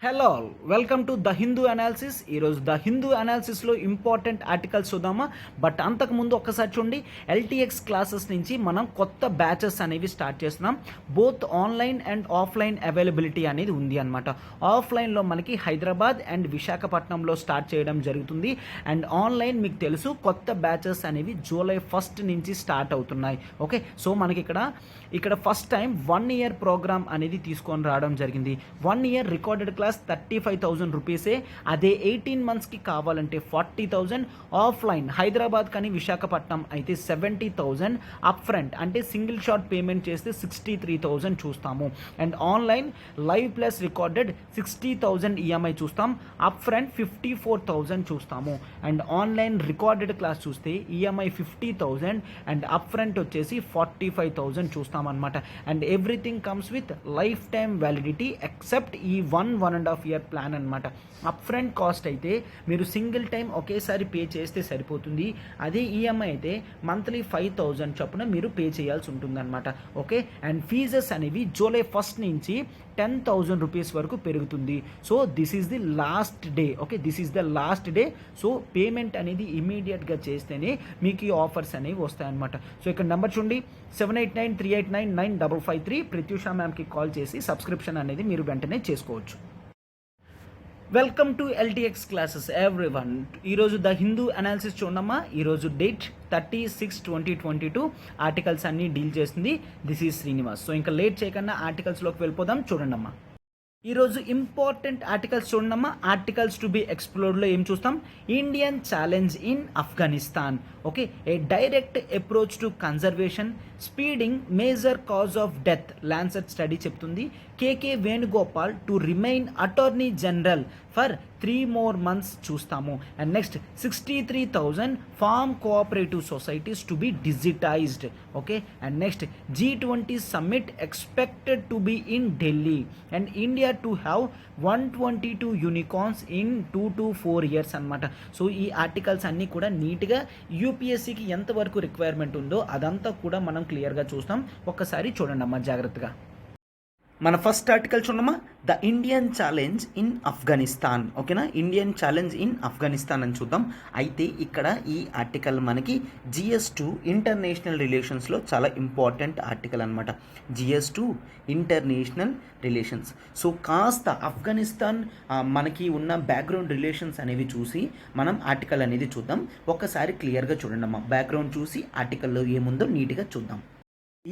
Hello all, welcome to the Hindu analysis. ఈరోజు the Hindu అనాలిసిస్లో important articles చూద్దామా. But అంతకుముందు ఒక్కసారి చూడండి, ఎల్టీఎక్స్ క్లాసెస్ నుంచి మనం కొత్త బ్యాచెస్ అనేవి స్టార్ట్ చేస్తున్నాం. Both online and offline availability అనేది ఉంది అనమాట. ఆఫ్లైన్లో మనకి హైదరాబాద్ అండ్ విశాఖపట్నంలో స్టార్ట్ చేయడం జరుగుతుంది. అండ్ ఆన్లైన్ మీకు తెలుసు కొత్త బ్యాచెస్ అనేవి జూలై 1 నుంచి స్టార్ట్ అవుతున్నాయి. ఓకే, సో మనకి ఇక్కడ ఫస్ట్ టైం 1 ఇయర్ ప్రోగ్రామ్ అనేది తీసుకొని రావడం జరిగింది. 1 ఇయర్ రికార్డెడ్ క్లాస్ 35,000 రూపీసే. అదే 18 మంత్స్కి కావాలంటే 40,000. ఆఫ్లైన్ హైదరాబాద్ కానీ విశాఖపట్నం అయితే 70,000 అప్ ఫ్రంట్, అంటే సింగిల్ షాట్ పేమెంట్ చేస్తే 63,000 చూస్తాము. And online live plus recorded 60,000 EMI చూస్తాం. అప్ ఫ్రంట్ 54,000 చూస్తాము. అండ్ ఆన్లైన్ రికార్డెడ్ క్లాస్ చూస్తే ఈఎంఐ 50,000 అండ్ అప్ ఫ్రంట్ వచ్చేసి 45,000 చూస్తాం అనమాట. And everything comes with life time validity except ఈ 1.5 ఇయర్ ప్లాన్ అనమాట. అప్ ఫ్రంట్ కాస్ట్ అయితే మీరు సింగిల్ టైం ఒకేసారి పే చేస్తే సరిపోతుంది. అదే ఈఎంఐ అయితే మంత్లీ 5,000 చొప్పున మీరు పే చేయాల్సి ఉంటుందన్నమాట. ఓకే, అండ్ ఫీజెస్ అనేవి జూలై 1 నుంచి 10,000 రూపీస్ వరకు పెరుగుతుంది. So this is the last day. Okay, this is the last day. So payment అనేది ఇమీడియట్గా చేస్తేనే మీకు ఈ ఆఫర్స్ అనేవి వస్తాయన్నమాట. సో ఇక్కడ నెంబర్ చూడండి, 7893899553. ప్రత్యూష మ్యామ్కి కాల్ చేసి సబ్స్క్రిప్షన్ అనేది మీరు వెంటనే చేసుకోవచ్చు. Welcome to LTX classes everyone. ఈరోజు ద హిందూ అనాలిసిస్ చూడమ్మా. ఈరోజు డేట్ 30/6/2022. ఆర్టికల్స్ అన్నీ డీల్ చేస్తుంది. This is Srinivas. సో ఇంకా లేట్ చేయకుండా ఆర్టికల్స్లోకి వెళ్ళిపోదాం. చూడండమ్మా, ఈరోజు ఇంపార్టెంట్ ఆర్టికల్స్ చూడమ్మా. ఆర్టికల్స్ టు బి ఎక్స్ప్లోర్డ్లో ఏం చూస్తాం? Indian challenge in Afghanistan. Okay, A direct approach to conservation speeding major cause of death Lancet study చెప్తుంది. కేకే Venugopal to remain attorney general for 3 more months చూస్తాము. And next 63,000 farm cooperative societies to be digitised. Okay, and next G20 summit expected to be in Delhi and India to have 122 unicorns in 2 to 4 years అనమాట. So ఈ articles అన్నీ కూడా నీట్గా యూపీఎస్సీకి ఎంతవరకు requirement ఉందో అదంతా కూడా మనం క్లియర్గా చూస్తాం. ఒక్కసారి చూడండి అమ్మా జాగ్రత్తగా. మన ఫస్ట్ ఆర్టికల్ చూడమ్మా, the Indian challenge in Afghanistan. ఓకేనా, ఇండియన్ ఛాలెంజ్ ఇన్ ఆఫ్ఘనిస్తాన్ అని చూద్దాం. అయితే ఇక్కడ ఈ ఆర్టికల్ మనకి GS2 ఇంటర్నేషనల్ రిలేషన్స్లో చాలా ఇంపార్టెంట్ ఆర్టికల్ అనమాట. GS2 international relations. సో కాస్త ఆఫ్ఘనిస్తాన్ మనకి ఉన్న బ్యాక్గ్రౌండ్ రిలేషన్స్ అనేవి చూసి మనం ఆర్టికల్ అనేది చూద్దాం. ఒక్కసారి క్లియర్గా చూడండి అమ్మా. బ్యాక్గ్రౌండ్ చూసి ఆర్టికల్లో ఏముందో నీట్గా చూద్దాం.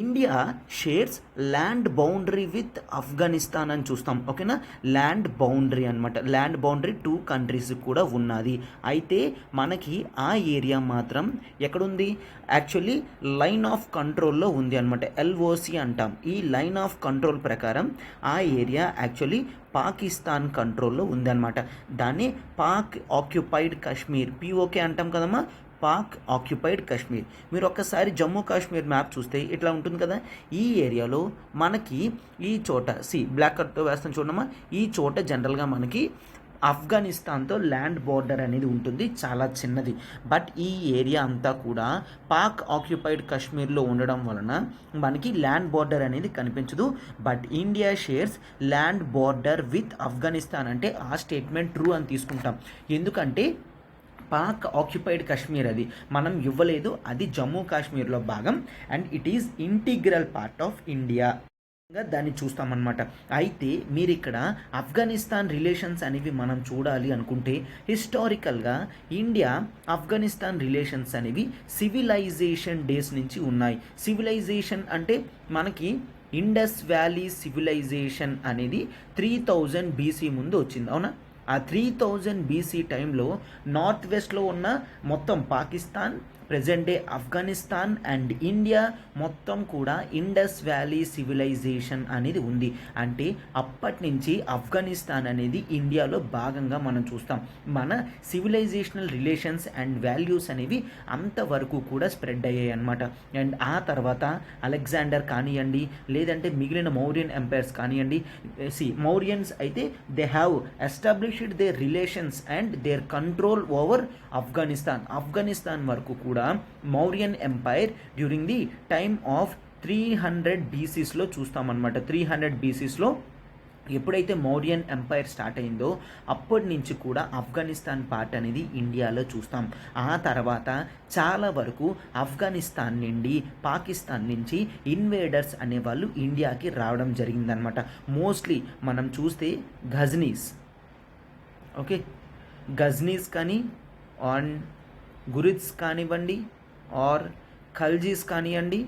India shares land boundary with Afghanistan అని చూస్తాం. ఓకేనా, ల్యాండ్ బౌండరీ అనమాట. ల్యాండ్ బౌండరీ 2 కంట్రీస్ కూడా ఉన్నది. అయితే మనకి ఆ ఏరియా మాత్రం ఎక్కడుంది? యాక్చువల్లీ లైన్ ఆఫ్ కంట్రోల్లో ఉంది అనమాట. LOC అంటాం. ఈ లైన్ ఆఫ్ కంట్రోల్ ప్రకారం ఆ ఏరియా యాక్చువల్లీ పాకిస్తాన్ కంట్రోల్లో ఉందన్నమాట. దాన్ని పాక్ ఆక్యుపైడ్ కాశ్మీర్, POK అంటాం కదమ్మా, పాక్ ఆక్యుపైడ్ కాశ్మీర్. మీరు ఒక్కసారి జమ్మూ కాశ్మీర్ మ్యాప్ చూస్తే ఇట్లా ఉంటుంది కదా. ఈ ఏరియాలో మనకి ఈ చోట బ్లాక్ కట్తో వేస్తాం చూడమ్మా. ఈ చోట జనరల్గా మనకి ఆఫ్ఘనిస్తాన్తో ల్యాండ్ బోర్డర్ అనేది ఉంటుంది, చాలా చిన్నది. బట్ ఈ ఏరియా అంతా కూడా పాక్ ఆక్యుపైడ్ కాశ్మీర్లో ఉండడం వలన మనకి ల్యాండ్ బోర్డర్ అనేది కనిపించదు. But India shares land border with Afghanistan అంటే ఆ స్టేట్మెంట్ ట్రూ అని తీసుకుంటాం. ఎందుకంటే పాక్ ఆక్యుపైడ్ కాశ్మీర్ అది మనం ఇవ్వలేదు, అది జమ్మూ కాశ్మీర్లో భాగం and it is integral part of India. దాన్ని చూస్తామన్నమాట. అయితే మీరు ఇక్కడ ఆఫ్ఘనిస్తాన్ రిలేషన్స్ అనేవి మనం చూడాలి అనుకుంటే హిస్టారికల్గా ఇండియా ఆఫ్ఘనిస్తాన్ రిలేషన్స్ అనేవి సివిలైజేషన్ డేస్ నుంచి ఉన్నాయి. సివిలైజేషన్ అంటే మనకి ఇండస్ వ్యాలీ సివిలైజేషన్ అనేది 3000 BC ముందు వచ్చింది. అవునా, ఆ 3000 BC టైంలో నార్త్ వెస్ట్లో ఉన్న మొత్తం Pakistan, present day Afghanistan and India మొత్తం కూడా ఇండస్ వ్యాలీ సివిలైజేషన్ అనేది ఉంది. అంటే అప్పటి నుంచి ఆఫ్ఘనిస్తాన్ అనేది ఇండియాలో భాగంగా మనం చూస్తాం. మన సివిలైజేషనల్ రిలేషన్స్ అండ్ వాల్యూస్ అనేవి అంతవరకు కూడా స్ప్రెడ్ అయ్యాయి అన్నమాట. అండ్ ఆ తర్వాత అలెగ్జాండర్ కానివ్వండి, లేదంటే మిగిలిన మౌర్యన్ ఎంపైర్స్ కానివ్వండి, మౌర్యన్స్ అయితే they have established their relations and their control over Afghanistan వరకు కూడా Mauryan empire during the time of 300 BCస్లో చూస్తామన్నమాట. 300 BCస్లో ఎప్పుడైతే మౌర్యన్ ఎంపైర్ స్టార్ట్ అయిందో అప్పటి నుంచి కూడా ఆఫ్ఘనిస్తాన్ పార్ట్ అనేది ఇండియాలో చూస్తాం. ఆ తర్వాత చాలా వరకు ఆఫ్ఘనిస్తాన్ నుండి పాకిస్తాన్ నుంచి ఇన్వేడర్స్ అనేవాళ్ళు ఇండియాకి రావడం జరిగిందనమాట. మోస్ట్లీ మనం చూస్తే ఘజ్నీస్, ఓకే, గజ్నీస్ కానీ అండ్ గురిద్స్ కానివ్వండి ఆర్ ఖల్జీస్ కానివ్వండి,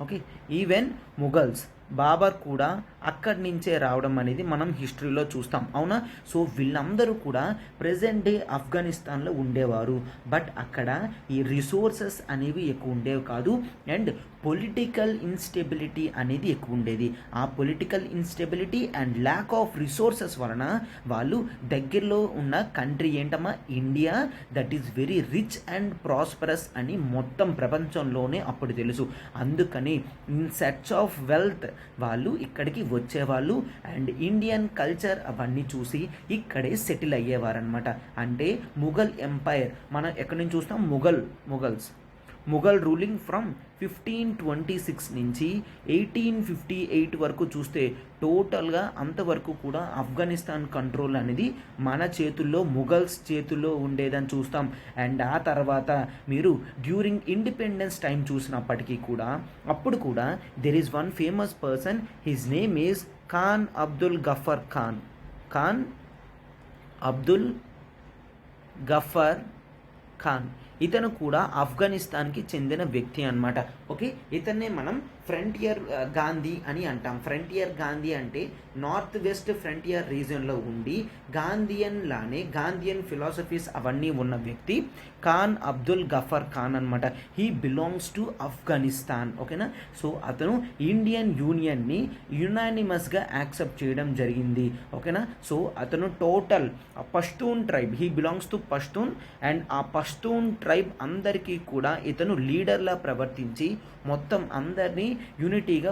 ఓకే, ఈవెన్ ముఘల్స్ బాబర్ కూడా అక్కడి నుంచే రావడం అనేది మనం హిస్టరీలో చూస్తాం, అవునా. సో వీళ్ళందరూ కూడా ప్రజెంట్ డే ఆఫ్ఘనిస్తాన్లో ఉండేవారు. బట్ అక్కడ ఈ రిసోర్సెస్ అనేవి ఎక్కువ ఉండేవి కాదు అండ్ పొలిటికల్ ఇన్స్టెబిలిటీ అనేది ఎక్కువ ఉండేది. ఆ political instability and lack of resources వలన వాళ్ళు దగ్గరలో ఉన్న కంట్రీ ఏంటమ్మా India, that is very rich and prosperous అని మొత్తం ప్రపంచంలోనే అప్పుడు తెలుసు. అందుకని ఇన్ సెర్చ్ ఆఫ్ వెల్త్ వాళ్ళు ఇక్కడికి వచ్చేవాళ్ళు అండ్ ఇండియన్ కల్చర్ అవన్నీ చూసి ఇక్కడే సెటిల్ అయ్యేవారనమాట. అంటే ముఘల్ ఎంపైర్ మనం ఎక్కడి నుంచి చూస్తాం, ముఘల్ రూలింగ్ ఫ్రమ్ 1526 నుంచి 1858 వరకు చూస్తే టోటల్గా అంతవరకు కూడా ఆఫ్ఘనిస్తాన్ కంట్రోల్ అనేది మన చేతుల్లో, ముఘల్స్ చేతుల్లో ఉండేదని చూస్తాం. అండ్ ఆ తర్వాత మీరు డ్యూరింగ్ ఇండిపెండెన్స్ టైం చూసినప్పటికీ కూడా అప్పుడు కూడా there is one famous person, his name is Khan Abdul Gafar Khan. ఇతను కూడా ఆఫ్ఘనిస్తాన్కి చెందిన వ్యక్తి అనమాట. ఓకే, ఇతన్నే మనం ఫ్రంటియర్ గాంధీ అని అంటాం. ఫ్రంటియర్ గాంధీ అంటే నార్త్ వెస్ట్ ఫ్రంటియర్ రీజియన్లో ఉండి గాంధీయన్ ఫిలాసఫీస్ అవన్నీ ఉన్న వ్యక్తి ఖాన్ అబ్దుల్ గఫర్ ఖాన్ అనమాట. హీ బిలాంగ్స్ టు ఆఫ్ఘనిస్తాన్, ఓకేనా. సో అతను ఇండియన్ యూనియన్ని యునానిమస్గా యాక్సెప్ట్ చేయడం జరిగింది, ఓకేనా. సో అతను total Pashtun tribe, he belongs to Pashtun and ఆ పష్తూన్ ట్రైబ్ అందరికీ కూడా ఇతను లీడర్లా ప్రవర్తించి మొత్తం అందరినీ యూనిటీగా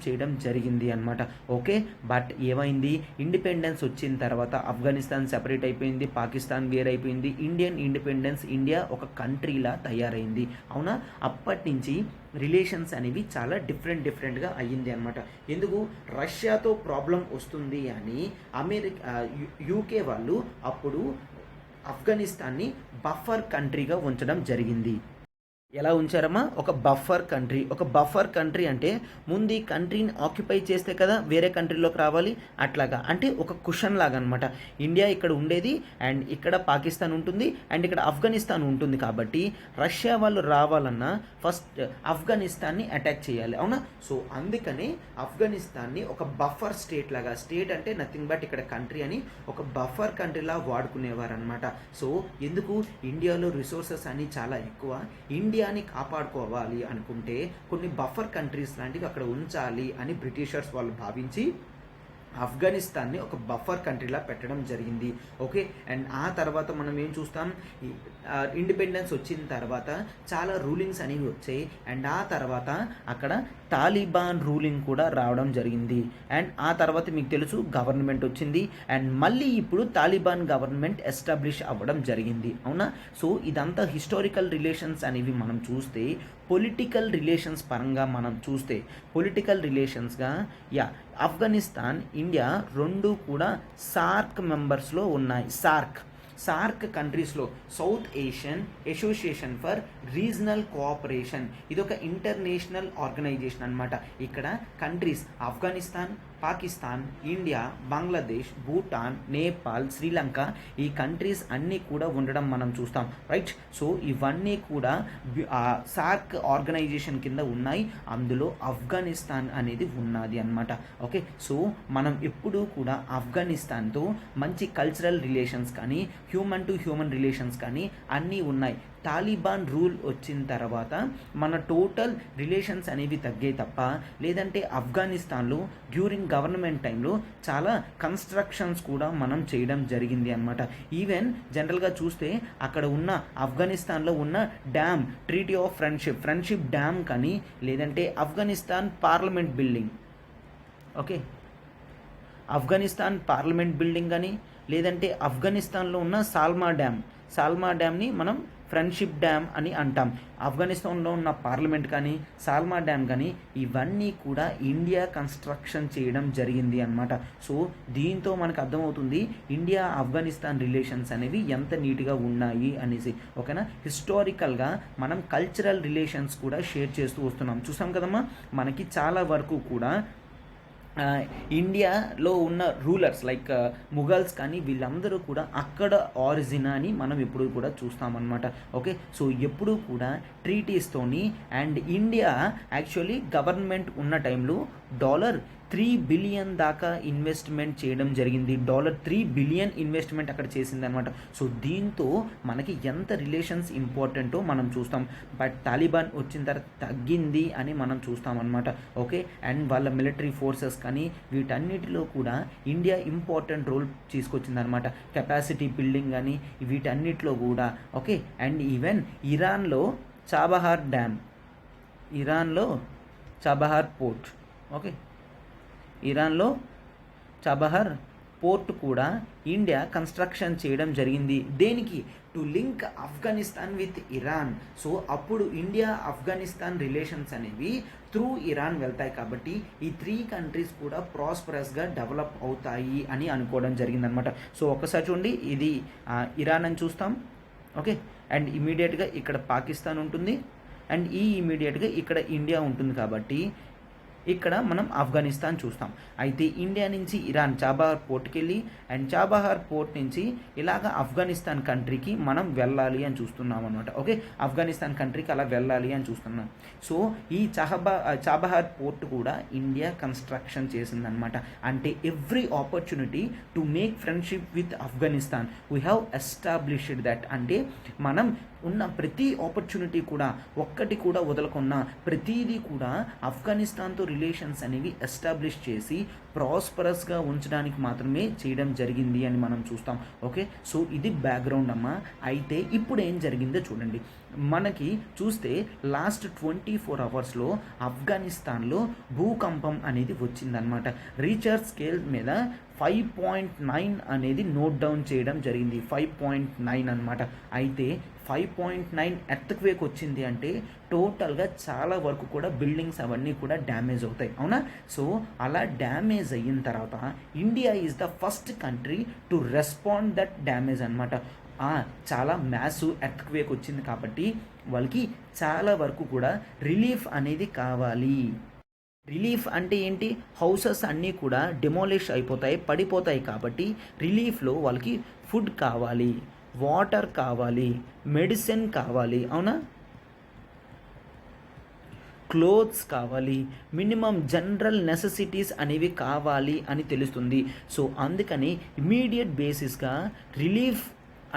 చేయడం జరిగింది అనమాట. ఓకే, బట్ ఏమైంది, ఇండిపెండెన్స్ వచ్చిన తర్వాత ఆఫ్ఘనిస్తాన్ సెపరేట్ అయిపోయింది, పాకిస్తాన్ వేరైపోయింది, ఇండియన్ ఇండిపెండెన్స్ ఇండియా ఒక కంట్రీలా తయారైంది, అవునా. అప్పటి నుంచి రిలేషన్స్ అనేవి చాలా డిఫరెంట్గా అయ్యింది అనమాట. ఎందుకు, రష్యాతో ప్రాబ్లం వస్తుంది అని యూకే వాళ్ళు అప్పుడు ఆఫ్ఘనిస్తాన్ని బఫర్ కంట్రీగా ఉంచడం జరిగింది. ఎలా ఉంచారమ్మా, ఒక బఫర్ కంట్రీ అంటే ముందు ఈ కంట్రీని ఆక్యుపై చేస్తే కదా వేరే కంట్రీలోకి రావాలి, అట్లాగా అంటే ఒక కుషన్ లాగా అనమాట. ఇండియా ఇక్కడ ఉండేది అండ్ ఇక్కడ పాకిస్తాన్ ఉంటుంది అండ్ ఇక్కడ ఆఫ్ఘనిస్తాన్ ఉంటుంది. కాబట్టి రష్యా వాళ్ళు రావాలన్నా ఫస్ట్ ఆఫ్ఘనిస్తాన్ని అటాక్ చేయాలి, అవునా. సో అందుకనే ఆఫ్ఘనిస్తాన్ని ఒక బఫర్ స్టేట్ లాగా, స్టేట్ అంటే నథింగ్ బట్ ఇక్కడ కంట్రీ అని ఒక బఫర్ కంట్రీలా వాడుకునేవారు అనమాట. సో ఎందుకు, ఇండియాలో రిసోర్సెస్ అన్నీ చాలా ఎక్కువ, ఇండియాని కాపాడుకోవాలి అనుకుంటే కొన్ని బఫర్ కంట్రీస్ లాంటివి అక్కడ ఉంచాలి అని బ్రిటిషర్స్ వాళ్ళు భావించి ఆఫ్ఘనిస్తాన్ని ఒక బఫర్ కంట్రీలా పెట్టడం జరిగింది. ఓకే, అండ్ ఆ తర్వాత మనం ఏం చూస్తాం, ఇండిపెండెన్స్ వచ్చిన తర్వాత చాలా రూలింగ్స్ అనేవి వచ్చాయి అండ్ ఆ తర్వాత అక్కడ తాలిబాన్ రూలింగ్ కూడా రావడం జరిగింది. అండ్ ఆ తర్వాత మీకు తెలుసు గవర్నమెంట్ వచ్చింది అండ్ మళ్ళీ ఇప్పుడు తాలిబాన్ గవర్నమెంట్ ఎస్టాబ్లిష్ అవ్వడం జరిగింది, అవునా. సో ఇదంతా హిస్టారికల్ రిలేషన్స్ అనేవి మనం చూస్తే, పొలిటికల్ రిలేషన్స్ పరంగా మనం చూస్తే పొలిటికల్ రిలేషన్స్గా ఆఫ్ఘనిస్తాన్ ఇండియా రెండు కూడా సార్క్ మెంబర్స్లో ఉన్నాయి. సార్క్ కంట్రీస్లో south Asian association for regional cooperation, ఇది ఒక ఇంటర్నేషనల్ ఆర్గనైజేషన్ అనమాట. ఇక్కడ కంట్రీస్ ఆఫ్ఘనిస్తాన్, పాకిస్తాన్, ఇండియా, బంగ్లాదేశ్, భూటాన్, నేపాల్, శ్రీలంక ఈ కంట్రీస్ అన్నీ కూడా ఉండడం మనం చూస్తాం, రైట్. సో ఇవన్నీ కూడా సార్క్ ఆర్గనైజేషన్ కింద ఉన్నాయి, అందులో ఆఫ్ఘనిస్తాన్ అనేది ఉన్నది అనమాట. ఓకే, సో మనం ఎప్పుడూ కూడా ఆఫ్ఘనిస్తాన్తో మంచి కల్చరల్ రిలేషన్స్ కానీ హ్యూమన్ టు హ్యూమన్ రిలేషన్స్ కానీ అన్నీ ఉన్నాయి. తాలిబాన్ రూల్ వచ్చిన తర్వాత మన టోటల్ రిలేషన్స్ అనేవి తగ్గాయి తప్ప, లేదంటే ఆఫ్ఘనిస్తాన్లో డ్యూరింగ్ గవర్నమెంట్ టైంలో చాలా కన్స్ట్రక్షన్స్ కూడా మనం చేయడం జరిగింది అనమాట. ఈవెన్ జనరల్గా చూస్తే అక్కడ ఉన్న ఆఫ్ఘనిస్తాన్లో ఉన్న dam, treaty of friendship dam కానీ, లేదంటే Afghanistan parliament building, okay, Afghanistan parliament building కానీ, లేదంటే ఆఫ్ఘనిస్తాన్లో ఉన్న సాల్మా డ్యామ్ని మనం ఫ్రెండ్షిప్ డ్యామ్ అని అంటాం. ఆఫ్ఘనిస్తాన్లో ఉన్న పార్లమెంట్ కానీ సాల్మా డ్యామ్ కానీ ఇవన్నీ కూడా ఇండియా కన్స్ట్రక్షన్ చేయడం జరిగింది అన్నమాట. సో దీంతో మనకు అర్థమవుతుంది ఇండియా ఆఫ్ఘనిస్తాన్ రిలేషన్స్ అనేవి ఎంత నీట్గా ఉన్నాయి అనేసి. ఓకేనా, హిస్టారికల్గా మనం కల్చరల్ రిలేషన్స్ కూడా షేర్ చేస్తూ వస్తున్నాం. చూసాం కదమ్మా, మనకి చాలా వరకు కూడా ఇండియాలో ఉన్న రూలర్స్ లైక్ ముఘల్స్ కానీ వీళ్ళందరూ కూడా అక్కడ ఆరిజిన్ అని మనం ఎప్పుడు కూడా చూస్తామన్నమాట. ఓకే, సో ఎప్పుడు కూడా ట్రీటీస్తోని అండ్ ఇండియా యాక్చువల్లీ గవర్నమెంట్ ఉన్న టైంలో $3 బిలియన్ దాకా ఇన్వెస్ట్మెంట్ చేయడం జరిగింది. $3 బిలియన్ ఇన్వెస్ట్మెంట్ అక్కడ చేసిందనమాట. సో దీంతో మనకి ఎంత రిలేషన్స్ ఇంపార్టెంటో మనం చూస్తాం. బట్ తాలిబాన్ వచ్చిన తర్వాత తగ్గింది అని మనం చూస్తామన్నమాట. ఓకే, అండ్ వాళ్ళ మిలిటరీ ఫోర్సెస్ కానీ వీటన్నిటిలో కూడా ఇండియా ఇంపార్టెంట్ రోల్ తీసుకొచ్చిందనమాట. కెపాసిటీ బిల్డింగ్ కానీ వీటన్నిటిలో కూడా. ఓకే, అండ్ ఈవెన్ ఇరాన్లో చాబహార్ పోర్ట్. ఓకే, ఇరాన్లో చాబహార్ పోర్ట్ కూడా ఇండియా కన్స్ట్రక్షన్ చేయడం జరిగింది. దేనికి? To link Afghanistan with Iran. So అప్పుడు ఇండియా ఆఫ్ఘనిస్తాన్ రిలేషన్స్ అనేవి త్రూ ఇరాన్ వెళ్తాయి కాబట్టి ఈ 3 కంట్రీస్ కూడా ప్రాస్పరస్గా డెవలప్ అవుతాయి అని అనుకోవడం జరిగిందనమాట. సో ఒకసారి చూడండి, ఇది ఇరాన్ అని చూస్తాం. ఓకే, అండ్ ఇమీడియట్గా ఇక్కడ పాకిస్తాన్ ఉంటుంది అండ్ ఇమీడియట్గా ఇక్కడ ఇండియా ఉంటుంది కాబట్టి ఇక్కడ మనం ఆఫ్ఘనిస్తాన్ చూస్తాం. అయితే ఇండియా నుంచి ఇరాన్ చాబహార్ పోర్ట్కి వెళ్ళి అండ్ చాబహార్ పోర్ట్ నుంచి ఇలాగ ఆఫ్ఘనిస్తాన్ కంట్రీకి మనం వెళ్ళాలి అని చూస్తున్నాం అనమాట. ఓకే, ఆఫ్ఘనిస్తాన్ కంట్రీకి అలా వెళ్ళాలి అని చూస్తున్నాం. సో ఈ చాబహార్ పోర్ట్ కూడా ఇండియా కన్స్ట్రక్షన్ చేసిందనమాట. అంటే every opportunity to make friendship with Afghanistan we have established that. అంటే మనం ఉన్న ప్రతి ఆపర్చునిటీ కూడా ఒక్కటి కూడా వదలకుండా ప్రతిదీ కూడా ఆఫ్ఘనిస్తాన్తో రిలేషన్స్ అనేవి ఎస్టాబ్లిష్ చేసి ప్రాస్పరస్గా ఉంచడానికి మాత్రమే చేయడం జరిగింది అని మనం చూస్తాం. ఓకే, సో ఇది బ్యాక్గ్రౌండ్ అమ్మా. అయితే ఇప్పుడు ఏం జరిగిందో చూడండి. మనకి చూస్తే లాస్ట్ 24 అవర్స్లో ఆఫ్ఘనిస్తాన్లో భూకంపం అనేది వచ్చిందనమాట. రీచర్ స్కేల్ మీద 5.9 అనేది నోట్ డౌన్ చేయడం జరిగింది. 5.9 అనమాట. అయితే 5.9 ఎర్త్క్వేక్ వచ్చింది అంటే టోటల్గా చాలా వరకు కూడా బిల్డింగ్స్ అవన్నీ కూడా డ్యామేజ్ అవుతాయి. అవునా? సో అలా డ్యామేజ్ అయిన తర్వాత India is the first country to respond that damage అనమాట. చాలా మ్యాసివ్ ఎర్త్క్వేక్ వచ్చింది కాబట్టి వాళ్ళకి చాలా వరకు కూడా రిలీఫ్ అనేది కావాలి. రిలీఫ్ అంటే ఏంటి? హౌసెస్ అన్నీ కూడా డిమోలిష్ అయిపోతాయి, పడిపోతాయి. కాబట్టి రిలీఫ్లో వాళ్ళకి ఫుడ్ కావాలి, వాటర్ కావాలి, మెడిసిన్ కావాలి. అవునా? క్లోత్స్ కావాలి, మినిమం జనరల్ నెసెసిటీస్ అనేవి కావాలి అని తెలుస్తుంది. సో అందుకని ఇమీడియట్ బేసిస్గా రిలీఫ్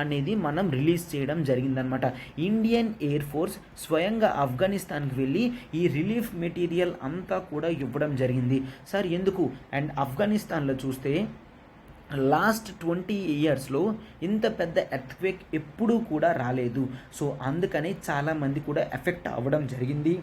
అనేది మనం రిలీజ్ చేయడం జరిగిందనమాట. ఇండియన్ ఎయిర్ ఫోర్స్ స్వయంగా ఆఫ్ఘనిస్తాన్కి వెళ్ళి ఈ రిలీఫ్ మెటీరియల్ అంతా కూడా ఇవ్వడం జరిగింది. సార్ ఎందుకు? అండ్ ఆఫ్ఘనిస్తాన్లో చూస్తే లాస్ట్ 20 ఇయర్స్లో ఇంత పెద్ద ఎర్త్క్వేక్ ఎప్పుడూ కూడా రాలేదు. సో అందుకని చాలామంది కూడా ఎఫెక్ట్ అవ్వడం జరిగింది.